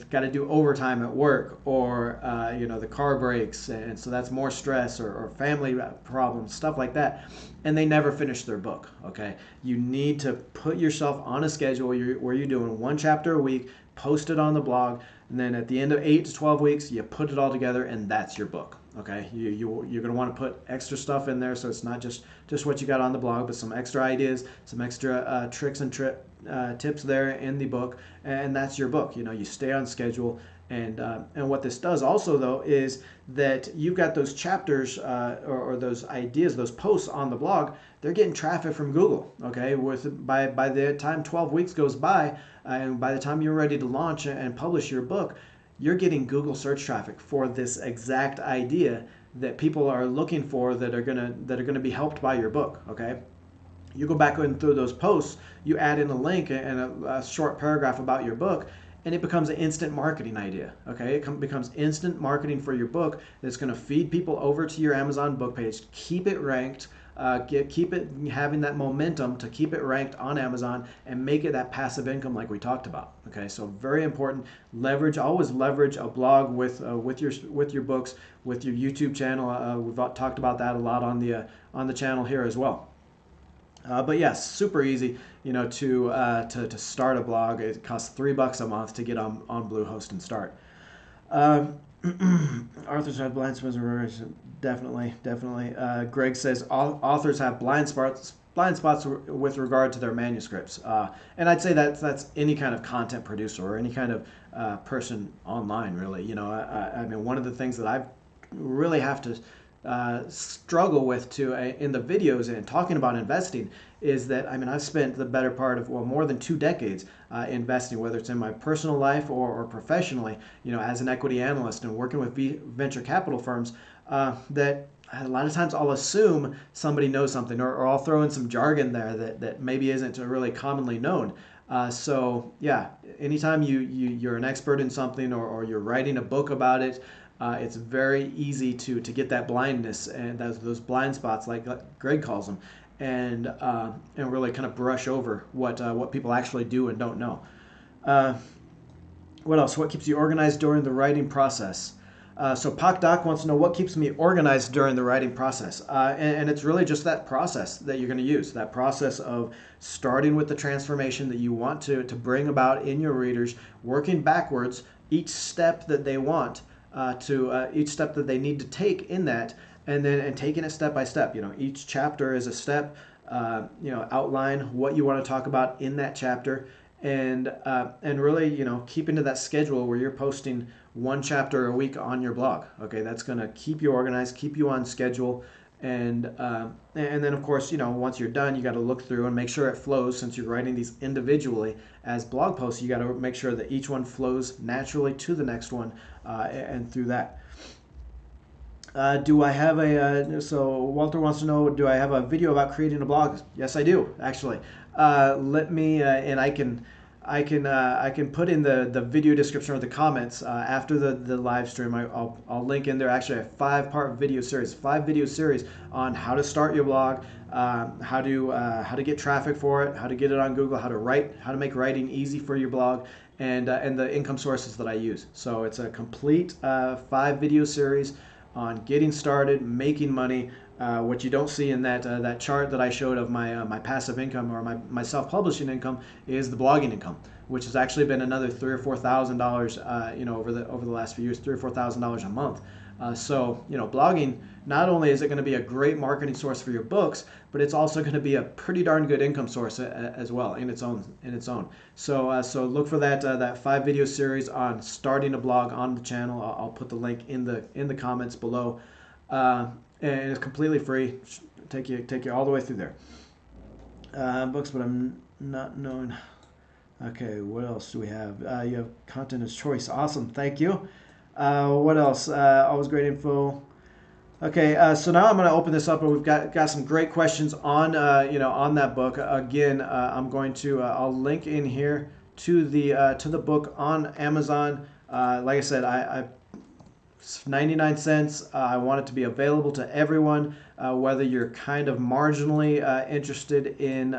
got to do overtime at work, or the car breaks, and so that's more stress, or family problems, stuff like that, and they never finish their book. Okay, you need to put yourself on a schedule where you're doing one chapter a week, post it on the blog, and then at the end of 8 to 12 weeks, you put it all together, and that's your book. Okay, you're going to want to put extra stuff in there, so it's not just what you got on the blog, but some extra ideas, some extra tricks and tips there in the book, and that's your book. You stay on schedule, and what this does also, though, is that you've got those chapters or those ideas, those posts on the blog. They're getting traffic from Google. Okay, by the time 12 weeks goes by, and by the time you're ready to launch and publish your book, you're getting Google search traffic for this exact idea that people are looking for, that are gonna be helped by your book. Okay, you go back in through those posts, you add in a link and a short paragraph about your book, and it becomes an instant marketing idea. Okay, it becomes instant marketing for your book that's going to feed people over to your Amazon book page, keep it ranked, keep it having that momentum to keep it ranked on Amazon, and make it that passive income like we talked about. Okay, so very important. Always leverage a blog with your books, with your YouTube channel. We've talked about that a lot on the channel here as well. But yes, super easy, to start a blog. It costs $3 a month to get on Bluehost and start. Authors have blind spots. Definitely. Greg says authors have blind spots with regard to their manuscripts. And I'd say that's any kind of content producer or any kind of person online, really. I mean, one of the things that I've really have to struggle with in the videos and talking about investing is that, I mean, I've spent the better part of, well, more than 2 decades investing, whether it's in my personal life or professionally, as an equity analyst and working with venture capital firms, that a lot of times I'll assume somebody knows something, or I'll throw in some jargon there that maybe isn't really commonly known. So yeah, anytime you're an expert in something, or you're writing a book about it, it's very easy to get that blindness and those blind spots, like Greg calls them, and really kind of brush over what people actually do and don't know. What else? What keeps you organized during the writing process? So PocDoc wants to know what keeps me organized during the writing process. And it's really just that process that you're going to use, that process of starting with the transformation that you want to bring about in your readers, working backwards, each step that they want each step that they need to take in that, and taking it step by step. Each chapter is a step. Outline what you want to talk about in that chapter, and really, keeping to that schedule where you're posting one chapter a week on your blog. Okay, that's going to keep you organized, keep you on schedule, and then of course, once you're done, you got to look through and make sure it flows. Since you're writing these individually as blog posts, you got to make sure that each one flows naturally to the next one, and through that. Do I have so Walter wants to know, do I have a video about creating a blog? Yes, I do, actually. Let me, and I can put in the video description or the comments after the live stream. I'll link in there actually a 5-part video series, 5 video series on how to start your blog, how to get traffic for it, how to get it on Google, how to make writing easy for your blog, and the income sources that I use. So it's a complete 5 video series on getting started, making money. What you don't see in that chart that I showed of my passive income, or my self-publishing income, is the blogging income, which has actually been another $3,000 or $4,000, over the last few years, $3,000 or $4,000 a month. So blogging, not only is it going to be a great marketing source for your books, but it's also going to be a pretty darn good income source as well in its own. So look for that 5 video series on starting a blog on the channel. I'll put the link in the comments below. And it's completely free. Take you all the way through there. Books, but I'm not knowing. Okay, what else do we have? You have content as choice. Awesome, thank you. What else? Always great info. Okay, so now I'm going to open this up, and we've got some great questions on on that book. Again, I'm going to I'll link in here to the book on Amazon. Like I said, I 99 cents. I want it to be available to everyone, whether you're kind of marginally interested in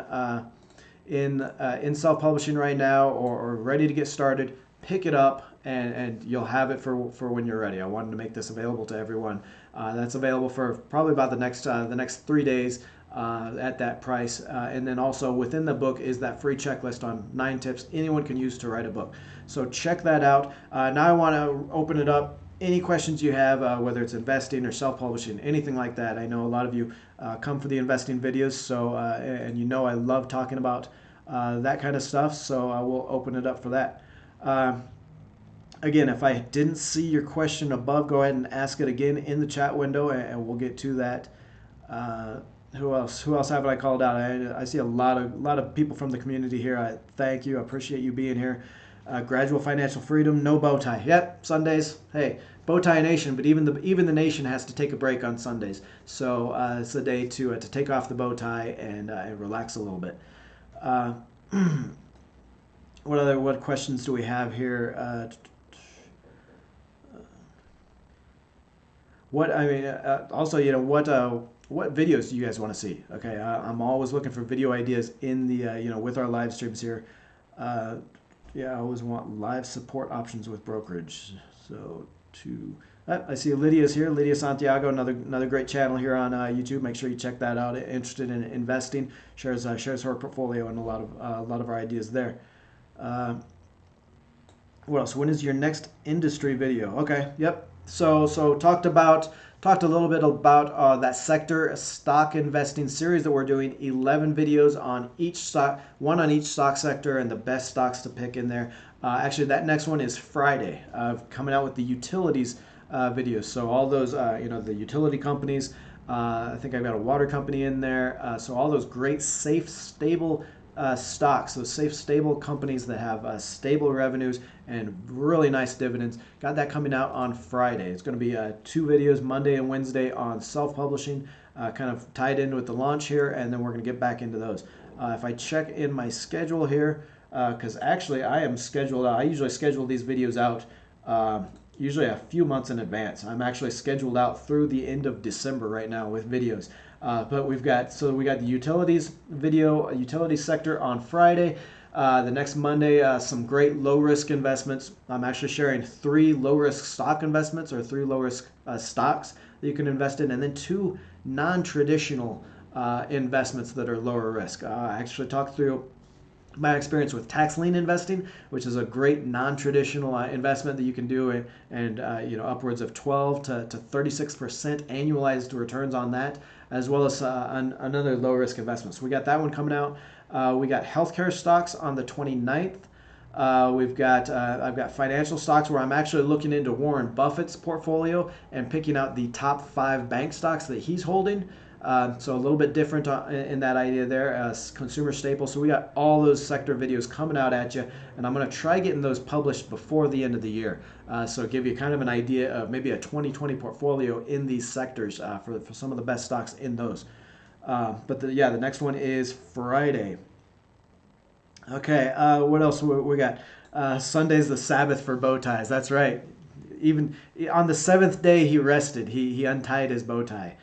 self-publishing right now, or ready to get started. Pick it up, and you'll have it for when you're ready. I wanted to make this available to everyone. That's available for probably about the next 3 days at that price. And then also within the book is that free checklist on 9 tips anyone can use to write a book. So check that out. Now I want to open it up. Any questions you have, whether it's investing or self-publishing, anything like that. I know a lot of you come for the investing videos, so and I love talking about that kind of stuff, so I will open it up for that. Again, if I didn't see your question above, go ahead and ask it again in the chat window, and we'll get to that. Who else haven't I called out? I see a lot of people from the community here. I thank you. I appreciate you being here. Gradual financial freedom, no bow tie. Yep, Sundays. Hey, bow tie nation, but even the nation has to take a break on Sundays. So it's a day to take off the bow tie and relax a little bit. What questions do we have here? What videos do you guys want to see? Okay, I'm always looking for video ideas in the with our live streams here. I always want live support options with brokerage. So I see Lydia's here. Lydia Santiago, another great channel here on YouTube. Make sure you check that out. Interested in investing, shares her portfolio and a lot of our ideas there. What else? When is your next industry video? Okay, yep. So talked a little bit about that sector stock investing series that we're doing. 11 videos on each stock, one on each stock sector, and the best stocks to pick in there. Actually, that next one is Friday. Coming out with the utilities videos. So all those, the utility companies, I think I've got a water company in there. So all those great, safe, stable stocks, those safe, stable companies that have stable revenues and really nice dividends. Got that coming out on Friday. It's going to be 2 videos, Monday and Wednesday, on self-publishing, kind of tied in with the launch here, and then we're going to get back into those. If I check in my schedule here, because actually I am scheduled out. I usually schedule these videos out usually a few months in advance. I'm actually scheduled out through the end of December right now with videos. But we got the utilities video, utility sector on Friday. The next Monday, some great low-risk investments. I'm actually sharing 3 low-risk stock investments, or 3 low-risk stocks that you can invest in, and then 2 non-traditional investments that are lower risk. I actually talked through my experience with tax lien investing, which is a great non-traditional investment that you can do, and upwards of 12 to 36% annualized returns on that, as well as another low-risk investment. So we got that one coming out. We got healthcare stocks on the 29th. I've got financial stocks where I'm actually looking into Warren Buffett's portfolio and picking out the top 5 bank stocks that he's holding. So a little bit different in that idea there, consumer staples. So we got all those sector videos coming out at you, and I'm going to try getting those published before the end of the year. So give you kind of an idea of maybe a 2020 portfolio in these sectors for some of the best stocks in those. But the next one is Friday. Okay, what else we got? Sunday's the Sabbath for bow ties. That's right. Even on the 7th day he rested. He untied his bow tie.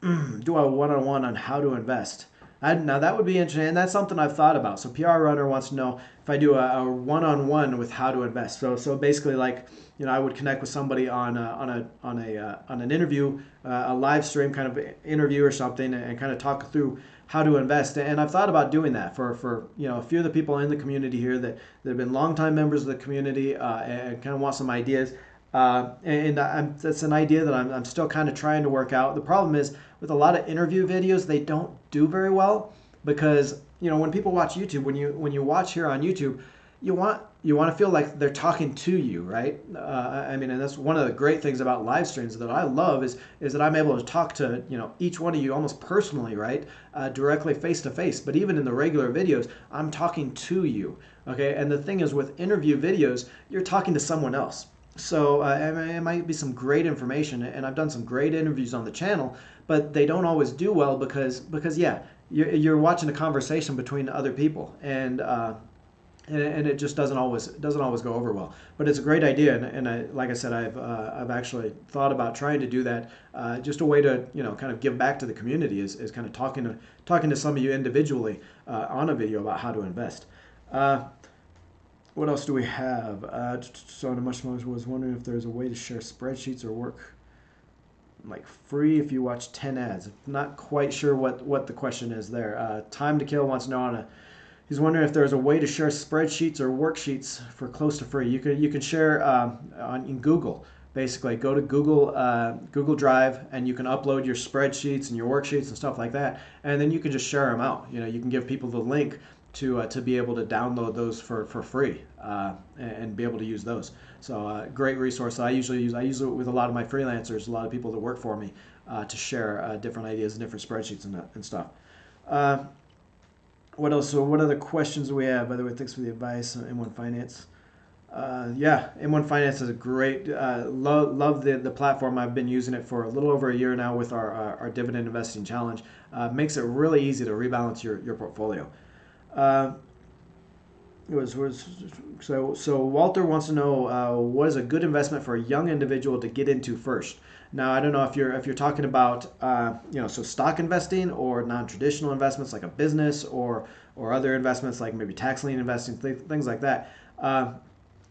Do a one-on-one on how to invest. Now that would be interesting, and that's something I've thought about. So PR Runner wants to know if I do a one-on-one with how to invest. So basically, like, I would connect with somebody on an interview, a live stream kind of interview or something, and kind of talk through how to invest. And I've thought about doing that for a few of the people in the community here that have been longtime members of the community and kind of want some ideas. That's an idea that I'm still kind of trying to work out. The problem is with a lot of interview videos, they don't do very well because when people watch YouTube, when you watch here on YouTube, you want to feel like they're talking to you, right? And that's one of the great things about live streams that I love is that I'm able to talk to each one of you almost personally, right? Directly face to face. But even in the regular videos, I'm talking to you, okay? And the thing is, with interview videos, you're talking to someone else. So it might be some great information, and I've done some great interviews on the channel, but they don't always do well because you're watching a conversation between other people, and it just doesn't always go over well. But it's a great idea, and like I said, I've actually thought about trying to do that. Just a way to kind of give back to the community is kind of talking to some of you individually on a video about how to invest. What else do we have? So much was wondering if there's a way to share spreadsheets or work like free if you watch 10 ads. Not quite sure what the question is there. Time to Kill wants to know he's wondering if there's a way to share spreadsheets or worksheets for close to free. You can share in Google. Basically, go to Google Drive, and you can upload your spreadsheets and your worksheets and stuff like that, and then you can just share them out. You can give people the link to be able to download those for free and be able to use those. So great resource. I use it with a lot of my freelancers, a lot of people that work for me, to share different ideas and different spreadsheets and stuff. What else? So what other questions do we have? By the way, thanks for the advice on M1 Finance. M1 Finance is a great, love the platform. I've been using it for a little over a year now with our dividend investing challenge. Makes it really easy to rebalance your portfolio. So Walter wants to know what is a good investment for a young individual to get into first. Now I don't know if you're talking about so stock investing or non-traditional investments like a business or other investments like maybe tax lien investing, things like that.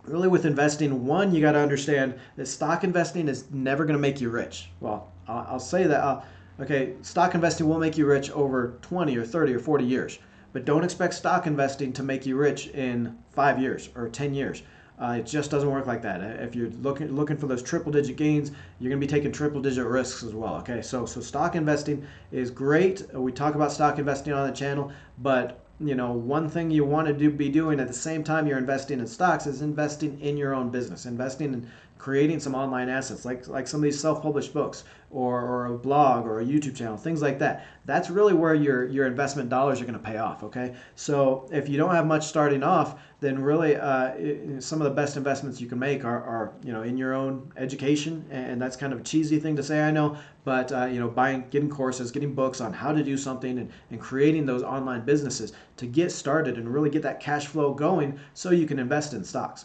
Really with investing, one, you got to understand that stock investing is never going to make you rich. Well, I'll say that. Okay, stock investing will make you rich over 20 or 30 or 40 years. But don't expect stock investing to make you rich in 5 years or 10 years. It just doesn't work like that. If you're looking for those triple-digit gains, you're going to be taking triple-digit risks as well. Okay, so stock investing is great. We talk about stock investing on the channel, but one thing you want to be doing at the same time you're investing in stocks is investing in your own business, investing in creating some online assets like some of these self-published books or a blog or a YouTube channel, things like that. That's really where your investment dollars are going to pay off. Okay, so if you don't have much starting off, then really some of the best investments you can make are in your own education, and that's kind of a cheesy thing to say, I know, but getting courses, getting books on how to do something, and creating those online businesses to get started and really get that cash flow going so you can invest in stocks.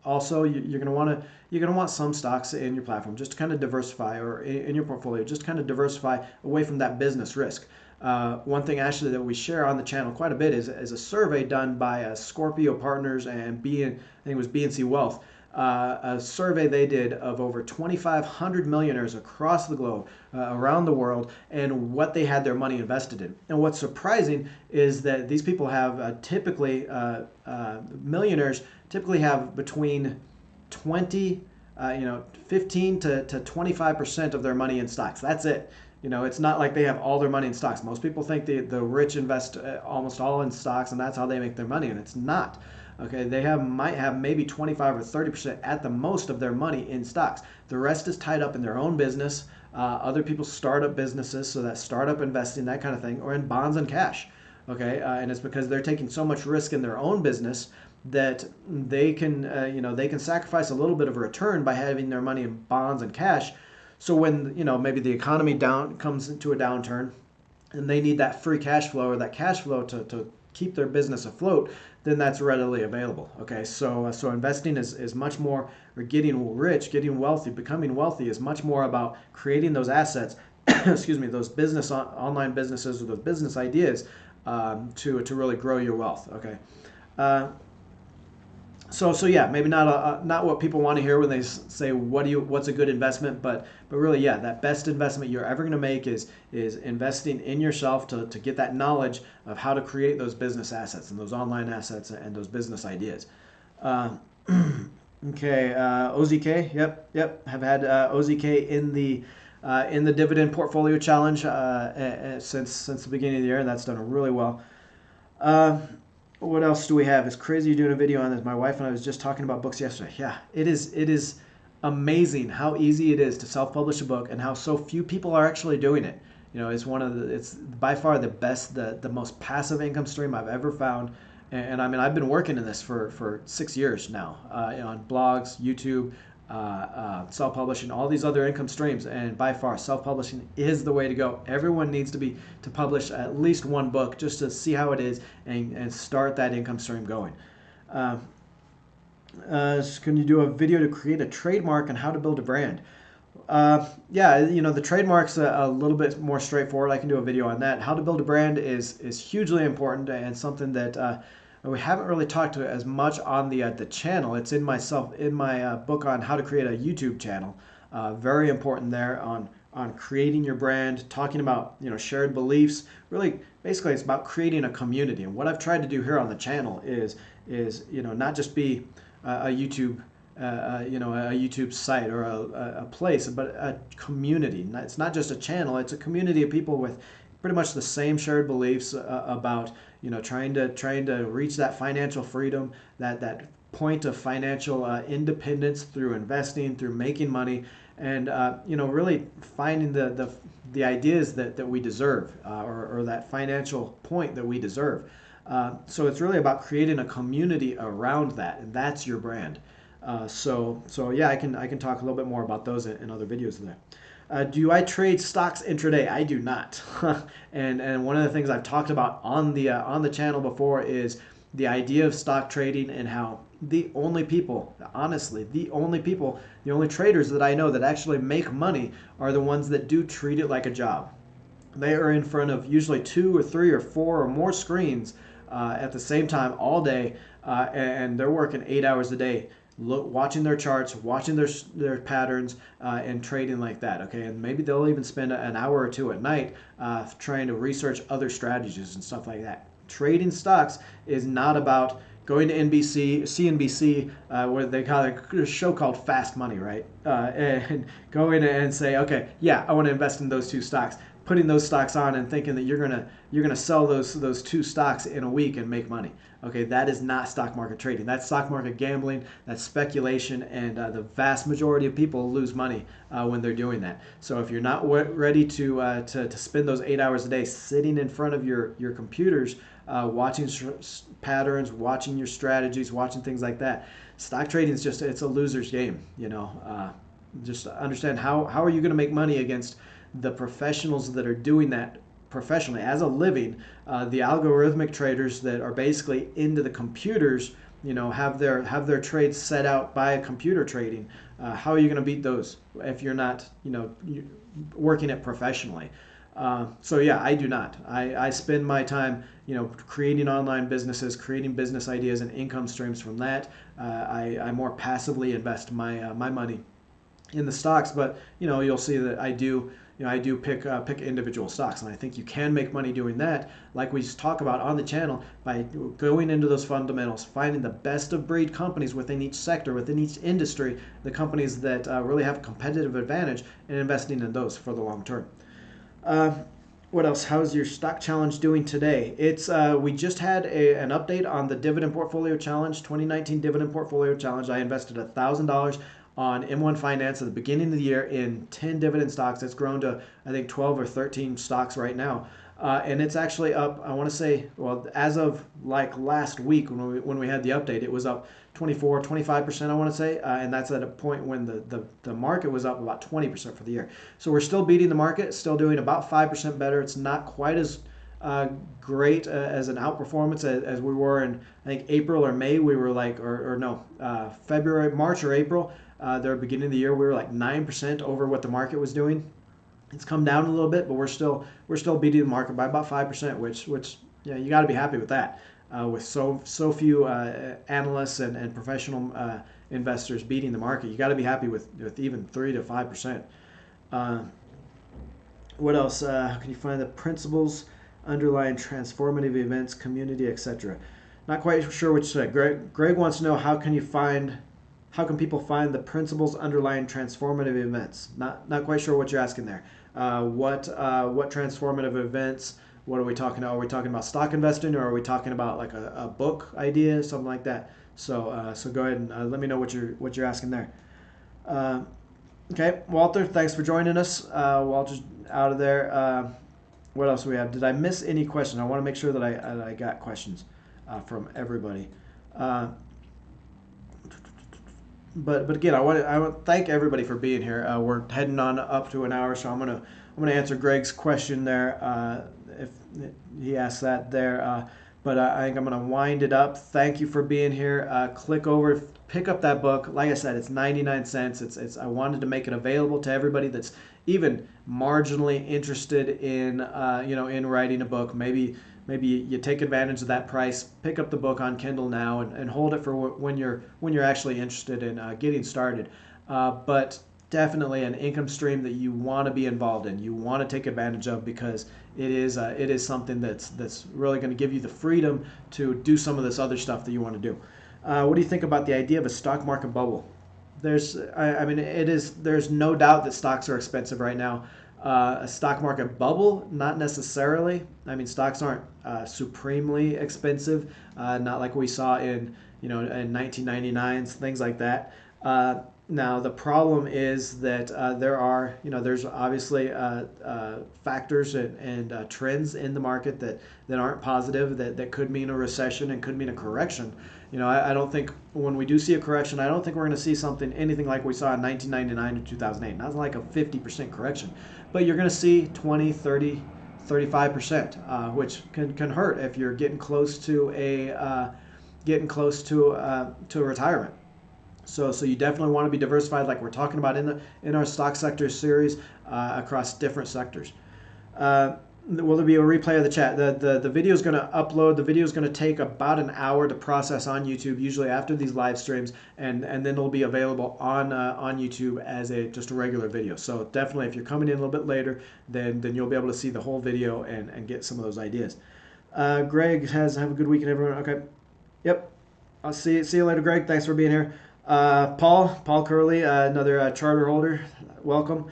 Also, you're going to want some stocks in your platform just to kind of diversify, or in your portfolio, just kind of diversify away from that business risk. One thing actually that we share on the channel quite a bit is a survey done by Scorpio Partners and I think it was BNC Wealth. A survey they did of over 2,500 millionaires across the globe, around the world, and what they had their money invested in. And what's surprising is that these people have millionaires typically have between 15 to 25% of their money in stocks. That's it. It's not like they have all their money in stocks. Most people think the rich invest almost all in stocks, and that's how they make their money, and it's not. Okay, they might have maybe 25 or 30% at the most of their money in stocks. The rest is tied up in their own business, other people's startup businesses, so that startup investing, that kind of thing, or in bonds and cash. Okay, and it's because they're taking so much risk in their own business that they can sacrifice a little bit of a return by having their money in bonds and cash. So when maybe the economy comes into a downturn, and they need that free cash flow or that cash flow to keep their business afloat, then that's readily available. Okay, so investing is much more, or getting rich, getting wealthy, becoming wealthy is much more about creating those assets, excuse me, those online businesses, or those business ideas, to really grow your wealth. Okay. So yeah, maybe not what people want to hear when they say what's a good investment, but really, yeah, that best investment you're ever going to make is investing in yourself to get that knowledge of how to create those business assets and those online assets and those business ideas. Okay, OZK, yep, have had OZK in the Dividend Portfolio Challenge since the beginning of the year, and that's done really well. What else do we have? It's crazy you're doing a video on this. My wife and I was just talking about books yesterday. Yeah, it is amazing how easy it is to self-publish a book and how so few people are actually doing it. It's by far the best, the most passive income stream I've ever found. And I mean, I've been working in this for 6 years now, on blogs, YouTube, self-publishing, all these other income streams, and by far self-publishing is the way to go. Everyone needs to publish at least one book just to see how it is and start that income stream going. Can you do a video to create a trademark and how to build a brand? Yeah, the trademark's a little bit more straightforward. I can do a video on that. How to build a brand is hugely important, and something that we haven't really talked to as much on the channel. It's in my book on how to create a YouTube channel. Very important there on creating your brand, talking about shared beliefs. Really, basically, it's about creating a community. And what I've tried to do here on the channel is not just be a YouTube a YouTube site or a place, but a community. It's not just a channel; it's a community of people with pretty much the same shared beliefs about trying to reach that financial freedom, that point of financial independence through investing, through making money, and really finding the ideas that we deserve, or that financial point that we deserve. So it's really about creating a community around that, and that's your brand. So yeah, I can talk a little bit more about those in other videos there. Do I trade stocks intraday? I do not. and one of the things I've talked about on the channel before is the idea of stock trading, and how the only traders that I know that actually make money are the ones that do treat it like a job. They are in front of usually 2 or 3 or 4 or more screens at the same time all day, and they're working 8 hours a day, watching their charts, watching their patterns, and trading like that. Okay, and maybe they'll even spend an hour or 2 at night trying to research other strategies and stuff like that. Trading stocks is not about going to CNBC, where they got a show called Fast Money, right? And go in and say, okay, yeah, I want to invest in those 2 stocks. putting those stocks on and thinking that you're gonna sell those two stocks in a week and make money. Okay, that is not stock market trading. That's stock market gambling. That's speculation, and the vast majority of people lose money when they're doing that. So if you're not ready to spend those 8 hours a day sitting in front of your computers, watching patterns, watching your strategies, watching things like that, stock trading is it's a loser's game. Just understand how are you going to make money against the professionals that are doing that professionally as a living, the algorithmic traders that are basically into the computers, have their trades set out by computer trading. How are you going to beat those if you're not, working it professionally? So yeah, I do not. I spend my time, creating online businesses, creating business ideas and income streams from that. I more passively invest my money in the stocks, but you'll see that I do pick individual stocks, and I think you can make money doing that, like we talk about on the channel, by going into those fundamentals, finding the best of breed companies within each sector, within each industry, the companies that really have a competitive advantage, and investing in those for the long term. What else? How's your stock challenge doing today? It's we just had an update on the dividend portfolio challenge, 2019 dividend portfolio challenge. I invested $1,000 on M1 Finance at the beginning of the year in 10 dividend stocks. It's grown to, I think, 12 or 13 stocks right now. And it's actually up, I want to say, well, as of like last week when we had the update, it was up 24, 25%, I want to say. And that's at a point when the market was up about 20% for the year. So we're still beating the market, still doing about 5% better. It's not quite as great as an outperformance as we were in, I think, April or May. We were like, February, March or April. The beginning of the year, we were like 9% over what the market was doing. It's come down a little bit, but we're still beating the market by about 5%, which you got to be happy with that. With so few analysts and professional investors beating the market, you got to be happy with even 3 to 5%. What else? How can you find the principles underlying transformative events, community, etc.? Not quite sure what you said. Greg wants to know how can people find the principles underlying transformative events? Not quite sure what you're asking there. What transformative events? What are we talking about? Are we talking about stock investing, or are we talking about like a book idea, something like that? So go ahead and let me know what you're asking there. Okay, Walter, thanks for joining us. Walter's out of there. What else do we have? Did I miss any questions? I want to make sure that I got questions from everybody. But again, I want to thank everybody for being here. We're heading on up to an hour, so I'm gonna answer Greg's question there if he asked that there. But I think I'm gonna wind it up. Thank you for being here. Click over, pick up that book. Like I said, it's 99 cents. It's I wanted to make it available to everybody that's even marginally interested in in writing a book. Maybe you take advantage of that price, pick up the book on Kindle now, and hold it for when you're actually interested in getting started. But definitely an income stream that you want to be involved in, you want to take advantage of, because it is something that's really going to give you the freedom to do some of this other stuff that you want to do. What do you think about the idea of a stock market bubble? There's no doubt that stocks are expensive right now. A stock market bubble, not necessarily. I mean, stocks aren't supremely expensive, not like we saw in 1999, things like that. Now the problem is that there's obviously factors and trends in the market that aren't positive, that could mean a recession and could mean a correction. I don't think when we do see a correction, I don't think we're going to see anything like we saw in 1999 and 2008. Not like a 50% correction, but you're going to see 20, 30, 35%, which can hurt if you're getting close to a retirement. So you definitely want to be diversified, like we're talking about in our stock sector series, across different sectors. Will there be a replay of the chat? The video is going to upload. The video is going to take about an hour to process on YouTube, usually after these live streams, and then it'll be available on YouTube as just a regular video. So definitely, if you're coming in a little bit later, then you'll be able to see the whole video and get some of those ideas. Greg have a good weekend, everyone. Okay. Yep. I'll see you later, Greg. Thanks for being here. Paul Curley, another charter holder. Welcome.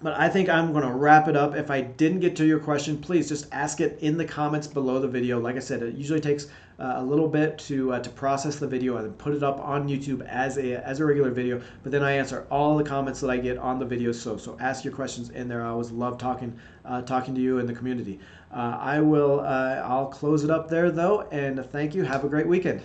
But I think I'm going to wrap it up. If I didn't get to your question, please just ask it in the comments below the video. Like I said, it usually takes a little bit to process the video and then put it up on YouTube as a regular video. But then I answer all the comments that I get on the videos. So ask your questions in there. I always love talking to you in the community. I'll close it up there though, and thank you. Have a great weekend.